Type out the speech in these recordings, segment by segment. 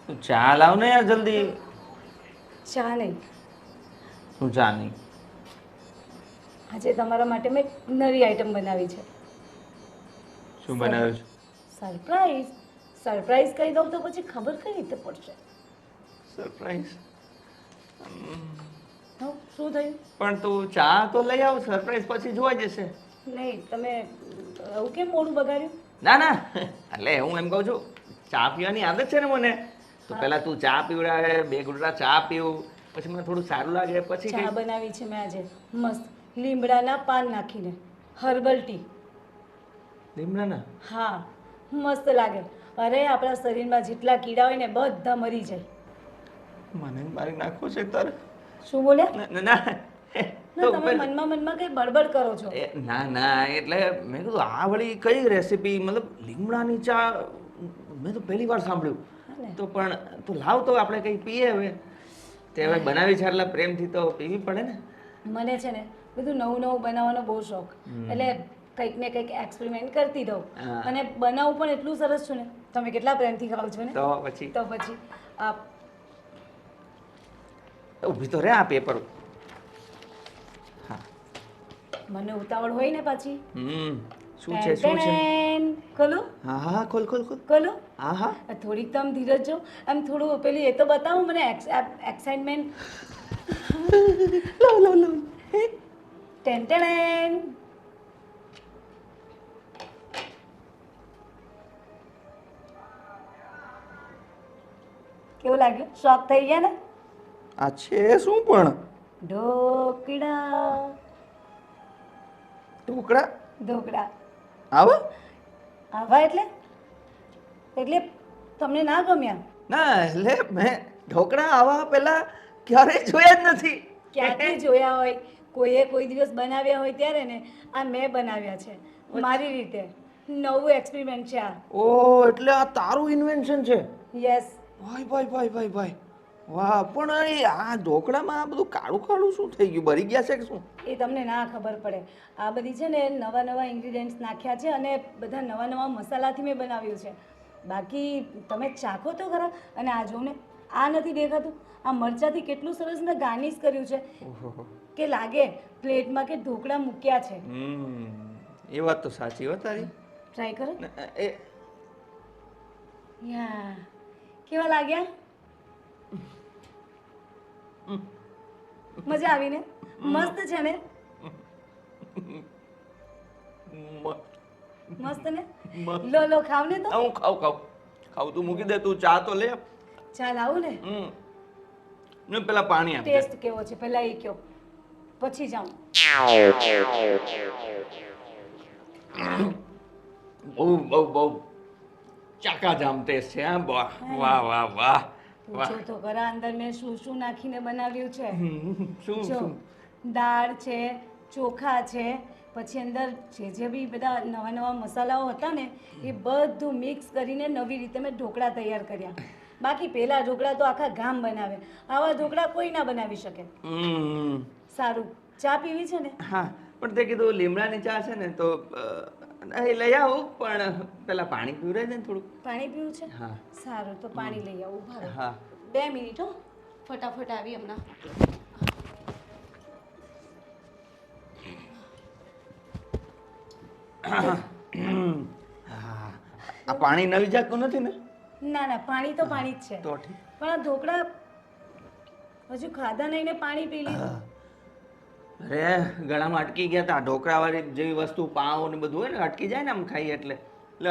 ચા લાવ ને યાર જલ્દી. ચા નહીં, શું ચા નહીં? આજે તમારા માટે મેં એક નવી આઈટમ બનાવી છે. શું બનાવ્યું છે? સરપ્રાઈઝ. સરપ્રાઈઝ કહી દઉં તો પછી ખબર કઈ રીતે પડશે? સરપ્રાઈઝ? હો, શું થયું? પણ તું ચા તો લઈ આવ, સરપ્રાઈઝ પછી જોવા જશે. નહીં, તમે આવું કેમ મોડું બગાડ્યું? ના ના, એટલે હું એમ કહું છું, ચા પીવાની આદત છે ને મને, તો પહેલા તું ચા પીવડાવે, બે ઘૂંટડા ચા પીવું, પછી મને થોડું સારું લાગે, પછી ચા બનાવી છે મેં આજે મસ્ત લીમડાના પાન નાખીને, હર્બલ ટી. લીમડાના? હા, મસ્ત લાગે. અરે આપણા શરીરમાં જેટલા કીડા હોય ને બધા મરી જાય. મને મારી નાખવું છે તારે? શું બોલ્યા? ના ના ના, તમે મનમાં કઈ બડબડ કરો છો. ના ના, એટલે મેં કીધું આ વળી કઈ રેસીપી, મતલબ લીમડાની ચા મેં તો પહેલી વાર સાંભળ્યું. તો પણ તું લાવ તો આપણે કઈ પીએ હવે. તે હવે બનાવી છે એટલે પ્રેમથી તો પીવી પડે ને. મને છે ને બધું નવું નવું બનાવવાનો બહુ શોખ, એટલે કંઈક ને કંઈક એક્સપેરિમેન્ટ કરતી દઉં. અને બનાવું પણ એટલું સરસ છું ને, તમે કેટલા પ્રેમથી ખાવ છો ને. તો પછી આ ઊભી તો રે, આ પેપર. હા, મને ઉતાવળ હોય ને પાછી. શું છે શું છે? ખોલો. હા હા, ખોલ ખોલ ખોલ. ખોલો. હા હા. થોડીક તો આમ ધીરજ જો, આમ થોડું પેલી એ તો બતાવો મને એક્સાઇટમેન્ટ. લો લો લો. ટેન. કેવું લાગ્યું? શોખ થઈ ગયા ને? આ છે શું પણ? ઢોકળા. ઢોકળા? આવા આવા એટલે તમને ના ગમ્યા? ના, એટલે મેં ઢોકળા આવા પહેલા ક્યારેય જોયા જ નથી. ક્યાંથી જોયા હોય? કોઈએ કોઈ દિવસ બનાવ્યા હોય ત્યારે ને. આ મેં બનાવ્યા છે મારી રીતે. નવું એક્સપેરિમેન્ટ છે આ. ઓહ, એટલે આ તારું ઇન્વેન્શન છે? યસ. ભાઈ. વાહ, પણ આ ઢોકળામાં આ બધું કાળું કાળું શું થઈ ગયું? બળી ગયા છે કે શું? એ તમને ના ખબર પડે. આ બધી છે ને નવા ઇન્ગ્રીડિયન્ટ્સ નાખ્યા છે અને બધા નવા મસાલાથી મેં બનાવ્યું છે. બાકી તમે ચાખો તો ખરા. અને આ જો ને, આ નથી દેખાતું? આ મરચાંથી કેટલું સરસ મેં ગાર્નિશ કર્યું છે કે લાગે પ્લેટમાં કે ઢોકળા મૂક્યા છે. એ વાત તો સાચી હો તારી. ટ્રાય કરો. યા, કેવા લાગ્યા? મજા આવી ને? મસ્ત છે ને? મસ્ત ને? લો ખાવ ને. તો હું ખાવ. તું મૂકી દે, તું ચા તો લે. ચા લાવું ને? ને પેલા પાણી આપ. ટેસ્ટ કેવો છે પહેલા એ કયો, પછી જાઉં. બહુ ચાકાજામ ટેસ્ટ છે. હા, વાહ. પૂછો તો ખરા અંદર મેં શું નાખીને બનાવ્યું છે. શું? દાળ છે, ચોખા છે, પછી અંદર જે બી બધા નવા મસાલાઓ હતા ને એ બધું મિક્સ કરીને નવી રીતે મેં ઢોકળા તૈયાર કર્યા. બાકી પેલા ઢોકળા તો આખા ગામ બનાવે, આવા ઢોકળા કોઈ ના બનાવી શકે. સારું, ચા પીવી છે ને? હા, પણ તે કીધું લીમડાની ચા છે ને, તો લઈ આવું, પણ પેલા પાણી પીવડાવી દે ને થોડું. પાણી પીવું છે? હા. સારું, તો પાણી લઈ આવું. ભારે. હા. 2 મિનિટ હો, ફટાફટ આવી હમણાં. આ પાણી નવી જાતનું નથી ને? ના, પાણી તો પાણી જ છે. તો ઠીક. પણ આ ઢોકળા હજુ ખાધા નહીં ને પાણી પી લીધું. અરે ગળામાં અટકી ગયા હતા. ઢોકળા વાળી જેવી વસ્તુ, પાવ ને બધું હોય ને, અટકી જાય ને આમ ખાઈએ એટલે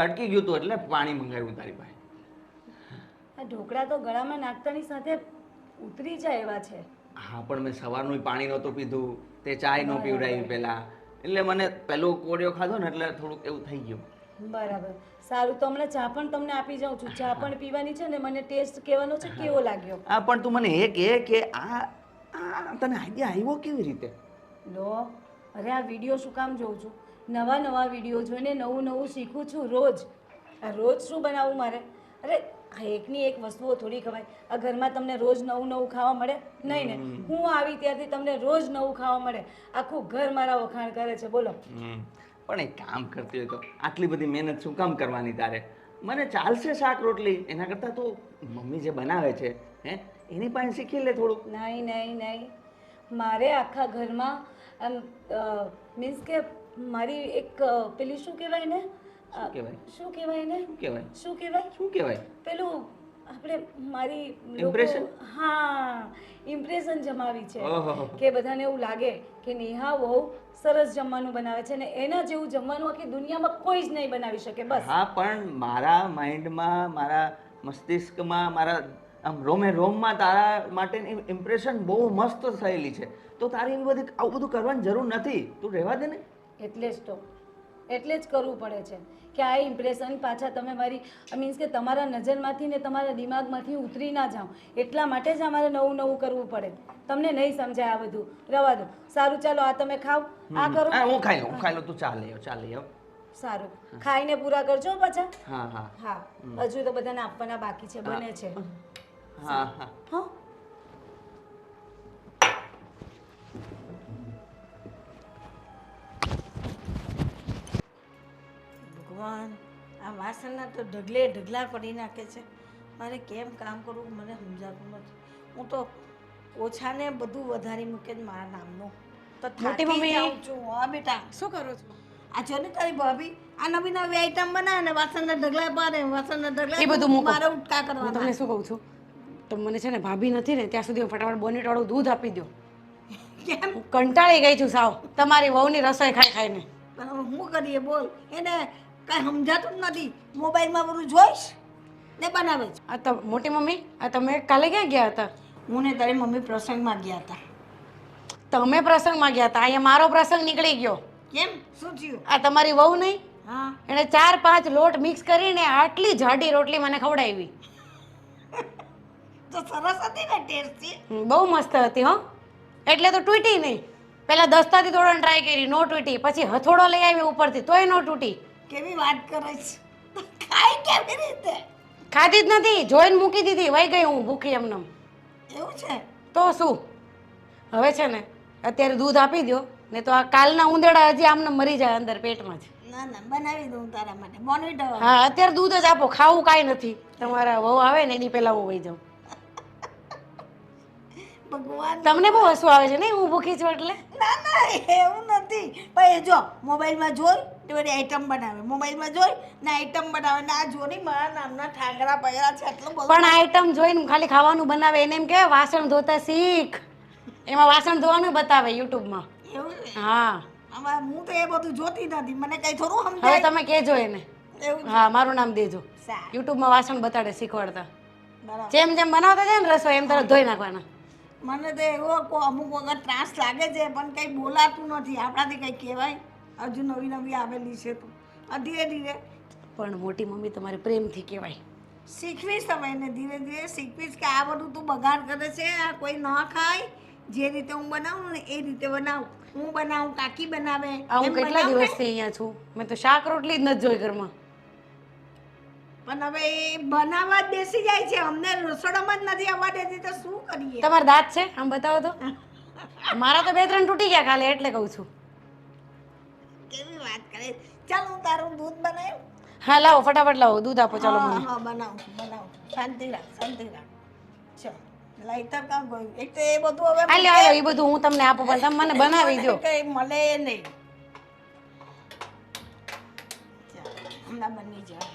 અટકી ગયું હતું, એટલે પાણી મંગાવ્યું તારી પાસે. આ ઢોકળા તો ગળામાં નાખતાની સાથે ઉતરી જાય એવા છે. હા, પણ મેં સવારનું પાણી નહોતું પીધું, તે ચાય ન પીવડાવી પહેલા, એટલે મને પેલો કોડિયો ખાધો ને એટલે થોડુંક એવું થઈ ગયું. બરાબર. સારું, તો હમણાં ચા પણ તમને આપી જાઉં છું. ચા પણ પીવાની છે ને, મને ટેસ્ટ કહેવાનો છે કેવો લાગ્યો. હા, પણ તું મને એ કહે કે આ તને આઈડિયા આવ્યો કેવી રીતે? લો, અરે આ વિડીયો શું કામ જોઉં છું? નવા વિડીયો જોઈને નવું શીખું છું રોજ. આ રોજ શું બનાવવું મારે? અરે એકની એક વસ્તુઓ થોડી ખવાય. આ ઘરમાં તમને રોજ નવું ખાવા મળે નહીં ને? હું આવી ત્યારથી તમને રોજ નવું ખાવા મળે. આખું ઘર મારા વખાણ કરે છે. બોલો. પણ એક કામ કરતી હોય તો આટલી બધી મહેનત શું કામ કરવાની તારે? મને ચાલશે શાક રોટલી, એના કરતાં તો મમ્મી જે બનાવે છે હે એની પાસે શીખી લે થોડુંક. નહીં નહીં નહીં, મારે આખા ઘરમાં આમ મીન્સ કે મારી એક પેલી શું કહેવાય ને શું કહેવાય? શું કહેવાય ને શું કહેવાય? શું કહેવાય શું કહેવાય? પેલું આપણે મારી Impression? હા, ઇમ્પ્રેશન જમાવી છે ઓહો. કે બધાને એવું લાગે કે નેહા બહુ સરસ જમવાનું બનાવે છે ને એના જેવું જમવાનું આખી દુનિયામાં કોઈ જ નહીં બનાવી શકે. બસ હા, પણ મારા માઇન્ડમાં, મારા મસ્તિષ્કમાં, મારા આમ રોમે રોમમાં તારા માટેની ઇમ્પ્રેશન બહુ મસ્ત થયેલી છે. તો તારે એવી બધી આવું બધું કરવાની જરૂર નથી. તું રહેવા દે ને. એટલે જ કરવું પડે છે કે આ ઇમ્પ્રેશન પાછા તમે મારી મીન્સ કે તમારા નજરમાંથી ને તમારા દિમાગમાંથી ઉતરી ના જાઓ, એટલા માટે જ અમારે નવું નવું કરવું પડે. તમને નહીં સમજાય આ બધું, રવા દો. સારું ચાલો, આ તમે ખાઓ, આ કરો. હા, હું ખાઈ લઉં. તું ચા લઈ આવ. સારું, ખાઈને પૂરા કરજો પાછા. હા હા હા, હજુ તો બધાને આપવાના બાકી છે, બને છે. હા હા. હા, ભગવાન, આ વાસણના તો ઢગલે ઢગલા કરી નાખે છે. મારે કેમ કામ કરવું મને સમજાતું નથી. હું તો ઓછાને બધું વધારી મૂકે જ મારા નામનું. તો મોટી મમ્મી. જાઉં છું. હા બેટા, શું કરો છો? આ જો ને તારી ભાભી આ નવી નવી આઈટમ બનાવે ને વાસણના ઢગલા પાડે, વાસણના ઢગલા એ બધું મૂકો. મારે ઉટકા હું કરવાના. તમને શું કહું છું, તો મને છે ને ભાભી નથી ને ત્યાં સુધી ફટાફટ બોનેટ વાળું દૂધ આપી દો. કેમ? હું કંટાળી ગઈ છું સાવ તમારી વહુની રસોઈ ખાઈ ખાઈને. પણ હવે શું કરીએ બોલ, એને કાંઈ સમજાતું જ નથી. મોબાઈલમાં બધું જોઈશ ને બનાવે છે. આ તો મોટી મમ્મી, આ તમે કાલે ક્યાં ગયા હતા? હું ને તારી મમ્મી પ્રસંગમાં ગયા હતા. તમે પ્રસંગમાં ગયા હતા, અહીંયા મારો પ્રસંગ નીકળી ગયો. કેમ? શું થયું? આ તમારી વહુ નહીં, હા, એણે 4-5 લોટ મિક્સ કરીને આટલી જાડી રોટલી મને ખવડાવી. તો સરસ હતી ને, ટેસ્ટી. બહુ મસ્ત હતી હો. એટલે તો તૂટી નહીં. પહેલા દસ્તાથી તોડવાની ટ્રાય કરી, નો તૂટી. પછી હથોડો લઈ આવી ઉપરથી, તોય નો તૂટી. કેવી વાત કરે છે? ખાઈ કેવી રીતે? ખાધી જ નથી, જોઈને મૂકી દીધી, વહી ગઈ હું ભૂખી એમને. એવું છે? તો શું, હવે છે ને અત્યારે દૂધ આપી દો, ને તો આ કાલના ઉંદેડા હજી આમને મરી જાય અંદર પેટમાં જ. ના ના, બનાવી દઉં તારા માટે બોનવીટા. હા, અત્યારે દૂધ જ આપો, ખાવું કાંઈ નથી. તમારા વહુ આવે ને એની પહેલા હું વહી જાઉં. ભગવાન, તમને બહુ હસવું આવે છે ને હું ભૂખી છું એટલે? ના ના, એવું નથી. પણ એ જો મોબાઈલમાં જોઈ તે બધી આઈટમ બનાવે, મોબાઈલમાં જોઈ ને આઈટમ બનાવે ને આ જોની મારા નામના ઠાકરા પડ્યા છે એટલું બધું. પણ આઈટમ જોઈને ખાલી ખાવાનું બનાવે, એને એમ કહેવાય વાસણ ધોતા શીખ. એમાં વાસણ ધોવાનું બતાવે યુટ્યુબમાં. એવું છે? હા, હવે હું તો એ બધું જોતી નથી, મને કઈ થોડું હવે સમજાય. તમે કહેજો એને. એવું છે? હા, મારું નામ દેજો. સારું, યુટ્યુબમાં વાસણ બતાડે, શીખવાડતા. બરાબર. જેમ જેમ બનાવતા જાય ને રસોઈ એમ તરત ધોઈ નાખવાના. મને તો એવો અમુક વખત ત્રાસ લાગે છે પણ કંઈ બોલાતું નથી. આપણાથી કંઈ કહેવાય? હજુ નવી નવી આવેલી છે તો આ ધીરે ધીરે પણ મોટી મમ્મી તમારે પ્રેમથી કહેવાય. શીખવીશ તમે એને, ધીરે ધીરે શીખવીશ કે આ બધું તું બગાડ કરે છે, આ કોઈ ન ખાય. જે રીતે હું બનાવું ને એ રીતે બનાવું. હું બનાવું, કાકી બનાવે. આ હું એમ કેટલા બનાવું ને. દિવસથી અહીંયા છું, મેં તો શાક રોટલી જ નથી જોઈ ઘરમાં. પણ હવે એ બનાવવા જ બેસી જાય છે, અમને રસોડામાં જ નથી આવવા દેતી તો શું કરીએ? તમારા દાંત છે આમ બતાવો તો. મારા તો 2-3 તૂટી ગયા કાલે, એટલે કહું છું. કેવી વાત કરે? ચાલ હું તારું દૂધ બનાવ્યું. હા, લાવો ફટાફટ લાવો, દૂધ આપો ચાલો હા મને. હા, બનાવું. શાંતિ રાખ, શાંતિ રાખ. ચાલ લાઈટર કાં ગયું? એક તો એ બધું હવે આ લ્યો એ બધું હું તમને આપું, પણ તમે મને બનાવી દો. કઈ મળે નહીં. ચાલ, હમણાં બની જાય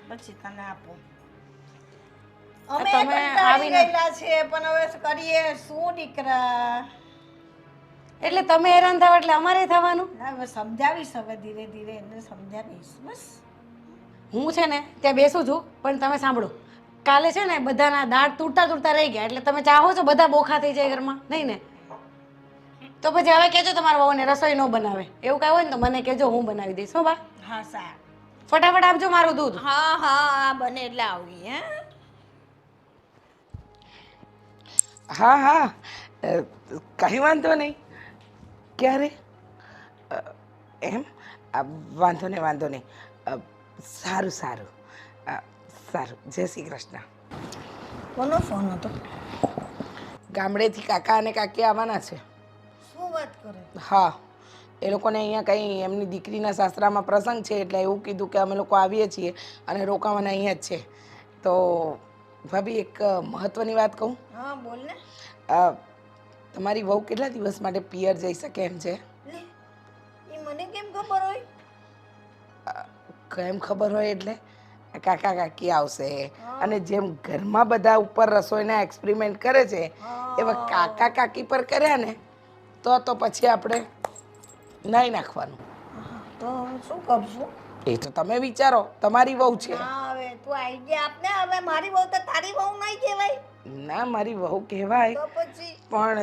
પછી તને આપું. અમે તમે કંટાળી આવીને- ગયેલા છે પણ હવે શું કરીએ? શું દીકરા? એટલે તમે હેરાન થાવ એટલે અમારે થવાનું. ના, હવે સમજાવીશ, હવે ધીરે ધીરે એને સમજાવીશ. બસ હું છે ને ત્યાં બેસું છું, પણ તમે સાંભળો, કાલે છે ને બધાના દાંત તૂટતા તૂટતા રહી ગયા, એટલે તમે ચાહો છો બધા બોખા થઈ જાય ઘરમાં, નહીં ને? તો પછી હવે કહેજો તમારા વહુને રસોઈ ન બનાવે, એવું કાંઈ હોય ને તો મને કહેજો, હું બનાવી દઈશ. હો બા, હા સારું. ફટાફટ આપજો મારું દૂધ. હા હા, બને એટલે આવી. હા હા, કંઈ વાંધો નહીં. ક્યારે? એમ? વાંધો નહીં. સારું. સારું, જય શ્રી કૃષ્ણ. કોનો ફોન હતો? ગામડેથી કાકા અને કાકી આવવાના છે. શું વાત કરે? હા, એ લોકોને અહીંયા કંઈ એમની દીકરીના સાસરામાં પ્રસંગ છે એટલે એવું કીધું કે અમે લોકો આવીએ છીએ અને રોકાવાના અહીંયા જ છે. તો ભાભી એક મહત્ત્વની વાત કહું, હા બોલ ને. તમારી વહુ કેટલા દિવસ માટે પિયર જઈ શકે એમ છે? લે એ મને કેમ ખબર હોય? કેમ ખબર હોય એટલે કાકા કાકી આવશે અને જેમ ઘરમાં બધા ઉપર રસોઈના એક્સપેરિમેન્ટ કરે છે એવા કાકા કાકી પર કર્યા ને તો પછી આપણે નાઈ નાખવાનું. તો શું કરશું? એ તો તમે વિચારો, તમારી વહુ છે. હા હવે તું આઈડિયા આપને. હવે મારી બહુ તો તારી બહુ નહીં કહેવાય. ના મારી વહુ કહેવાય તો પછી પણ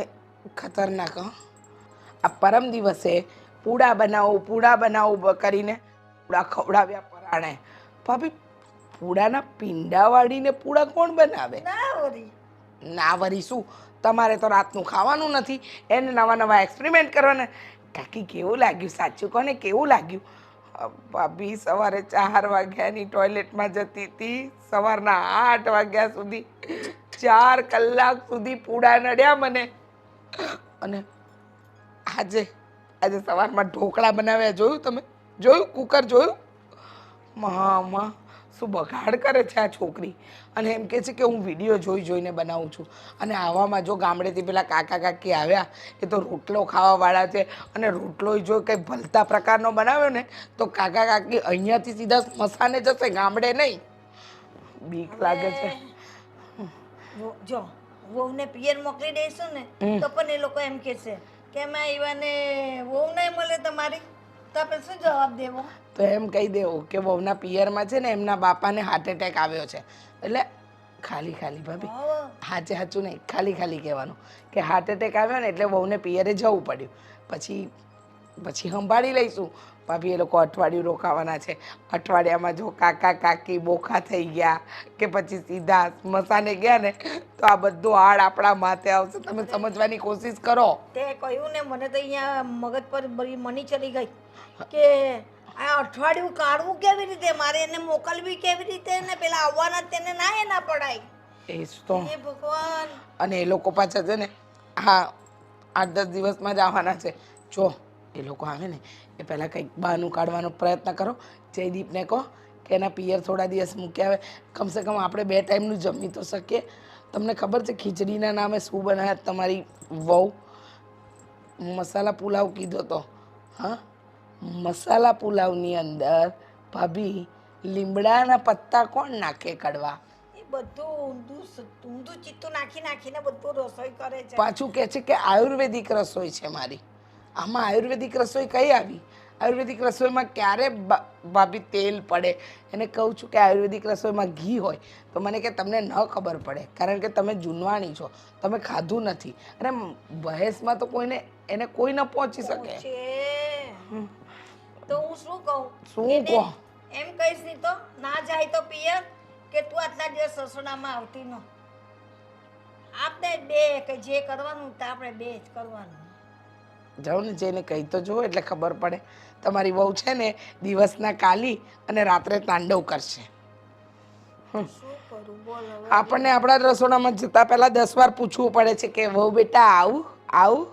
ખતરનાક. હં? આ પરમ દિવસે પૂડા બનાવું કરીને પૂડા ખવડાવ્યા પરાણે. ભાભી પૂડાના પીંડા વાળીને પૂડા કોણ બનાવે? ના વળી. ના વરી શું, તમારે તો રાતનું ખાવાનું નથી, એને નવા નવા એક્સપેરિમેન્ટ કરવાના. કાકી કેવું લાગ્યું? સાચું કોને કેવું લાગ્યું? ભાભી સવારે 4 વાગ્યાની ટોયલેટમાં જતી હતી, સવારના 8 વાગ્યા સુધી 4 કલાક સુધી પૂડા નડ્યા મને. અને આજે સવારમાં ઢોકળા બનાવ્યા, જોયું તમે? જોયું? કુકર જોયું? માં શું બગાડ કરે છે આ છોકરી. અને એમ કહે છે કે હું વિડીયો જોઈને બનાવું છું. અને આવામાં જો ગામડેથી પેલા કાકા કાકી આવ્યા, એ તો રોટલો ખાવાવાળા છે અને રોટલો જો કંઈ ભલતા પ્રકારનો બનાવ્યો ને તો કાકા કાકી અહીંયાથી સીધા સ્મશાને જશે, ગામડે નહીં. બીક લાગે છે. જો વહુને પિયર મોકલી દઈશું ને તો પણ એ લોકો એમ કહેશે કે મેં ઈવાને વહુ નહીં મળે તમારી, તો આપણે શું જવાબ દેવો? તો એમ કહી દેવું કે વહુના પિયરમાં છે ને એમના બાપાને હાર્ટ એટેક આવ્યો છે. એટલે ખાલી ભાભી, સાચું નહીં, ખાલી કહેવાનું કે હાર્ટ એટેક આવ્યો ને એટલે વહુને પિયરે જવું પડ્યું. પછી સંભાળી લઈશું. ભાભી એ લોકો અઠવાડિયું રોકાવાના છે. અઠવાડિયામાં જો કાકા કાકી બોખા થઈ ગયા કે પછી સીધા સ્મશાને ગયા ને તો આ બધું આડ આપણા માથે આવશે. તમે સમજવાની કોશિશ કરો. તે કહ્યું ને, મને તો અહીંયા મગજ પર બધી મની ચડી ગઈ કે આ અઠવાડિયું કાઢવું કેવી રીતે, મારે એને મોકલવી કેવી રીતે, ને પેલા આવવાના તેને ના પડાય. એ જ તો. હે ભગવાન. અને એ લોકો પાછા છે ને હા 8-10 દિવસમાં જ આવવાના છે. જો એ લોકો આવે ને એ પહેલાં કંઈક બહાનું કાઢવાનો પ્રયત્ન કરો. જયદીપને કહો કે એના પિયર થોડા દિવસ મૂકી આવે, કમસે કમ આપણે 2 ટાઈમનું જમી તો શકીએ. તમને ખબર છે ખીચડીના નામે શું બનાવ્યા તમારી વહુ? મસાલા પુલાવ કીધો તો. હા, મસાલા પુલાવની અંદર ભાભી લીમડાના પત્તા કોણ નાખે કડવા? એ બધું ઊંધું ચિત્તું નાખીને બધું રસોઈ કરે છે. પાછું કહે છે કે આયુર્વેદિક રસોઈ છે મારી. આમાં આયુર્વેદિક રસોઈ કઈ આવી? આયુર્વેદિક રસોઈમાં ક્યારે ભાભી તેલ પડે? એને કહું છું કે આયુર્વેદિક રસોઈમાં ઘી હોય તો મને કે તમને ન ખબર પડે કારણ કે તમે જૂનવાણી છો, તમે ખાધું નથી. અને બહેસમાં તો એને કોઈ ન પહોંચી શકે. તો હું શું કહું? શું કહો? એમ કહીશ નહીં તો ના જાય તો પિયર કે તું આટલા દિવસ રસોડામાં આવતી ન. આપણે 2 કે જે કરવાનું તે આપણે 2 જ કરવાનું. જાઉં ને જઈને કહી તો જુઓ એટલે ખબર પડે. તમારી વહુ છે ને દિવસના કાલી અને રાત્રે તાંડવ કરશે. શું કરું બોલ હવે? આપણને આપણા રસોડામાં જતા પહેલા 10 વાર પૂછવું પડે છે કે વહુ બેટા આવું.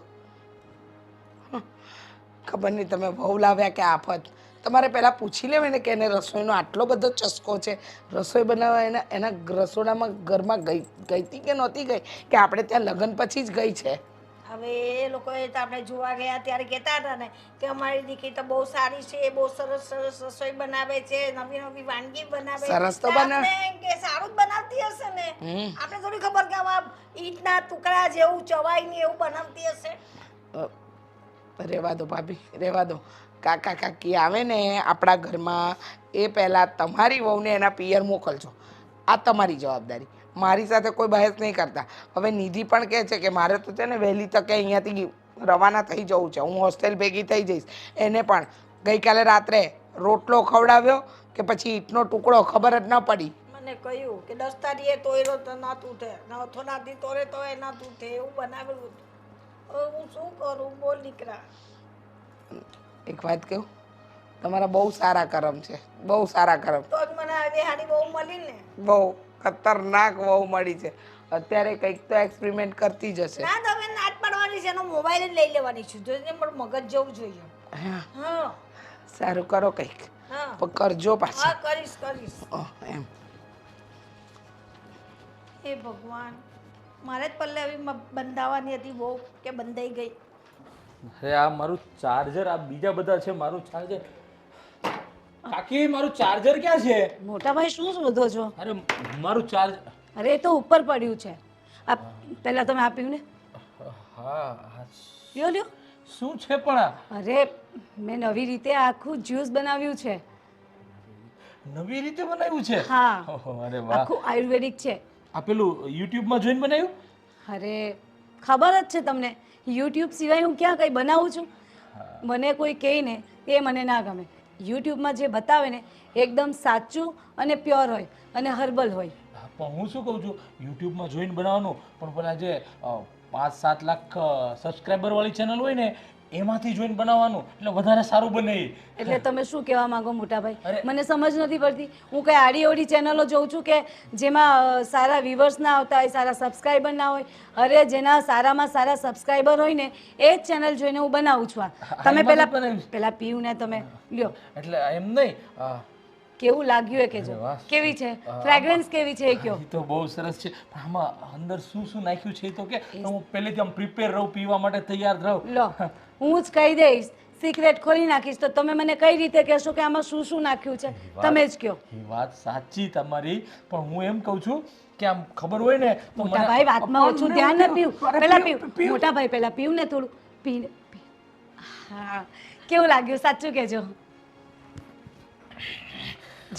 ખબર નહીં તમે વહુ લાવ્યા કે આફત. તમારે પહેલાં પૂછી લેવાય ને કે એને રસોઈનો આટલો બધો ચસ્કો છે, રસોઈ બનાવવા એના રસોડામાં ઘરમાં ગઈ હતી કે નહોતી ગઈ, કે આપણે ત્યાં લગ્ન પછી જ ગઈ છે? હવે એ લોકોએ તો આપણે જોવા ગયા ત્યારે કહેતા હતા ને કે અમારી દીકરી તો બહુ સારી છે, બહુ સરસ રસોઈ બનાવે છે, નવી વાનગી બનાવે છે. સરસ તો બનાવે. આપણે કે સારું જ બનાવતી હશે ને. આપણે થોડી ખબર કે આમાં ઈંટના ટુકડા જેવું ચવાય નહીં એવું બનાવતી હશે. રહેવા દો ભાભી, રહેવા દો. કાકા કાકી આવે ને આપણા ઘરમાં એ પહેલાં તમારી વહુને એના પિયર મોકલજો. આ તમારી જવાબદારી. મારી સાથે કોઈ બહેસ નહીં કરતા. હવે નિધિ પણ કહે છે કે મારે તો છે ને વહેલી તકે અહીંયાથી રવાના થઈ જવું છે, હું હોસ્ટેલ ભેગી થઈ જઈશ. એને પણ ગઈકાલે રાત્રે રોટલો ખવડાવ્યો કે પછી ઈંટનો ટુકડો ખબર જ ન પડી. મને કહ્યું કે 10 તારીખે તોયરો તો ના તૂટે, અથોનાથી તોરે તો એ ના તૂટે એવું બનાવેલું હતું. હવે હું શું કરું બોલ દીકરા? એક વાત કહું, તમારા બહુ સારા કરમ છે, બહુ સારા કરમ. તો જ મને આવી હારી બહુ મળી ને. બહુ ખતરનાક વહુ મળી છે. અત્યારે કંઈક તો એક્સપેરિમેન્ટ કરતી જ હશે. ના તો હવે નાટ પાડવાની છે, એનો મોબાઈલ જ લઈ લેવાની છે, જો પણ મગજ જવું જોઈએ. હા હા સારું કરો કંઈક હા પણ કરજો હા પાછા કરીશ એમ હે ભગવાન મારે જ પલ્લવી બંધાવવાની હતી બહુ કે બંધાઈ ગઈ અરે આ મારું ચાર્જર, આ બીજા બધા છે, મારું ચાર્જર. કાકી મારું ચાર્જર ક્યાં છે? મોટા ભાઈ શું શોધો છો? અરે મારું ચાર્જ. અરે એ તો ઉપર પડ્યું છે. આ પહેલા તમે આપ્યું ને, હા હા. લ્યો લ્યો. શું છે પણ આ? અરે મેં નવી રીતે આખું જ્યુસ બનાવ્યું છે. નવી રીતે બનાવ્યું છે? હા. ઓહો, અરે વાહ. આખું આયુર્વેદિક છે. આ પેલું યુટ્યુબમાં જોઈને બનાવ્યું? અરે ખબર જ છે તમને, યુટ્યુબ સિવાય હું ક્યાં કંઈ બનાવું છું? મને કોઈ કહે ને એ મને ના ગમે. યુટ્યુબમાં જે બતાવે ને એકદમ સાચું અને પ્યોર હોય અને હર્બલ હોય. હા, પણ હું શું કહું છું, યુટ્યુબમાં જોઈને બનાવવાનું, પણ પેલા જે 5-7 લાખ સબસ્ક્રાઈબર વાળી ચેનલ હોય ને એમાંથી જોઈને બનાવવાનું, એટલે વધારે સારું બને એ. એટલે તમે શું કહેવા માંગો મોટા ભાઈ? અરે. મને સમજ નથી પડતી. હું કઈ આડી અવડી ચેનલો જોઉં છું કે જેમાં સારા વ્યુઅર્સ ના આવતા હોય, સારા સબસ્ક્રાઈબર ના હોય. અરે જેના સારામાં સારા સબસ્ક્રાઈબર હોય ને એ જ ચેનલ જોઈને હું બનાવું છું. આ તમે એમાંથી પેલા બનાવ્યું છે? પેલા પીવું ને તમે લ્યો. એટલે એમ નહીં. કેવું લાગ્યું એ કહેજો. અરે વાહ. કેવી છે ફ્રેગ્રન્સ, કેવી છે એ કયો. એ તો બહુ સરસ છે, પણ આમાં અંદર શું શું નાખ્યું છે એ તો કે હું પહેલેથી આમ પ્રિપેર રહું, પીવા માટે તૈયાર રહું. લો હું જ કહી દઈશ, સિક્રેટ ખોલી નાખીશ તો તમે મને કઈ રીતે કહેશો કે આમાં શું શું નાખ્યું છે? તમે જ કહો. એ વાત સાચી તમારી, પણ હું એમ કહું છું કે આમ ખબર હોય ને તો મોટા મને- ભાઈ વાતમાં ઓછું ધ્યાન ન પીવું. અરે પેલા પીવું, પીવું મોટા ભાઈ, પેલા પીવું ને થોડું પીને. હા કેવું લાગ્યું સાચું કહેજો.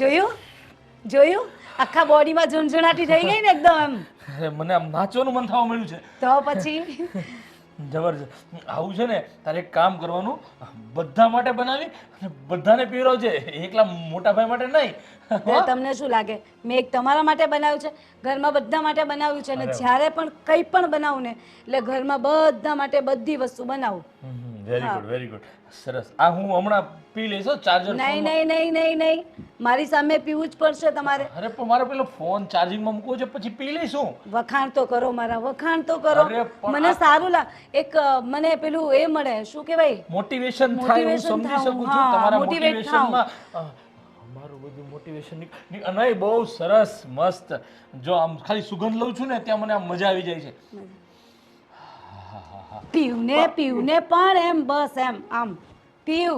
જોયું જોયું, આખા બોડીમાં ઝુંઝુણાટી થઈ ગઈ ને એકદમ એમ. અરે મને આમ નાચવાનું મન થવા મળ્યું છે. તો પછી જબરજસ્ત. આવું છે ને તારે એક કામ કરવાનું, બધા માટે બનાવી અને બધાને પીવડાવજે, એકલા મોટા ભાઈ માટે નહીં. એટલે તમને શું લાગે મેં એક તમારા માટે બનાવ્યું છે? ઘરમાં બધા માટે બનાવ્યું છે. અને જ્યારે પણ કંઈ પણ બનાવું ને એટલે ઘરમાં બધા માટે બધી વસ્તુ બનાવું. વેરી ગુડ, વેરી ગુડ, સરસ. આ હું હમણાં પી લઈશ ચાર્જર. નહીં નહીં નહીં નહીં નહીં, મારી સામે પીવું જ પડશે તમારે. અરે પણ મારે પેલો ફોન ચાર્જિંગમાં મૂકવો છે, પછી પી લઈશું. વખાણ તો કરો મારા, વખાણ તો કરો. અરે પણ મને સારું એક મને પેલું એ મળે, શું કહેવાય, મોટિવેશન થાય, હું Motivation સમજી થાઉં, શકું છું હા, તમારા motivate મોટિવેશનમાં. અમારું બધું મોટિવેશન નહીં, બહુ સરસ, મસ્ત. જો આમ ખાલી સુગંધ લઉં છું ને ત્યાં મને આમ મજા આવી જાય છે. પીવને પણ એમ બસ એમ આમ પીવ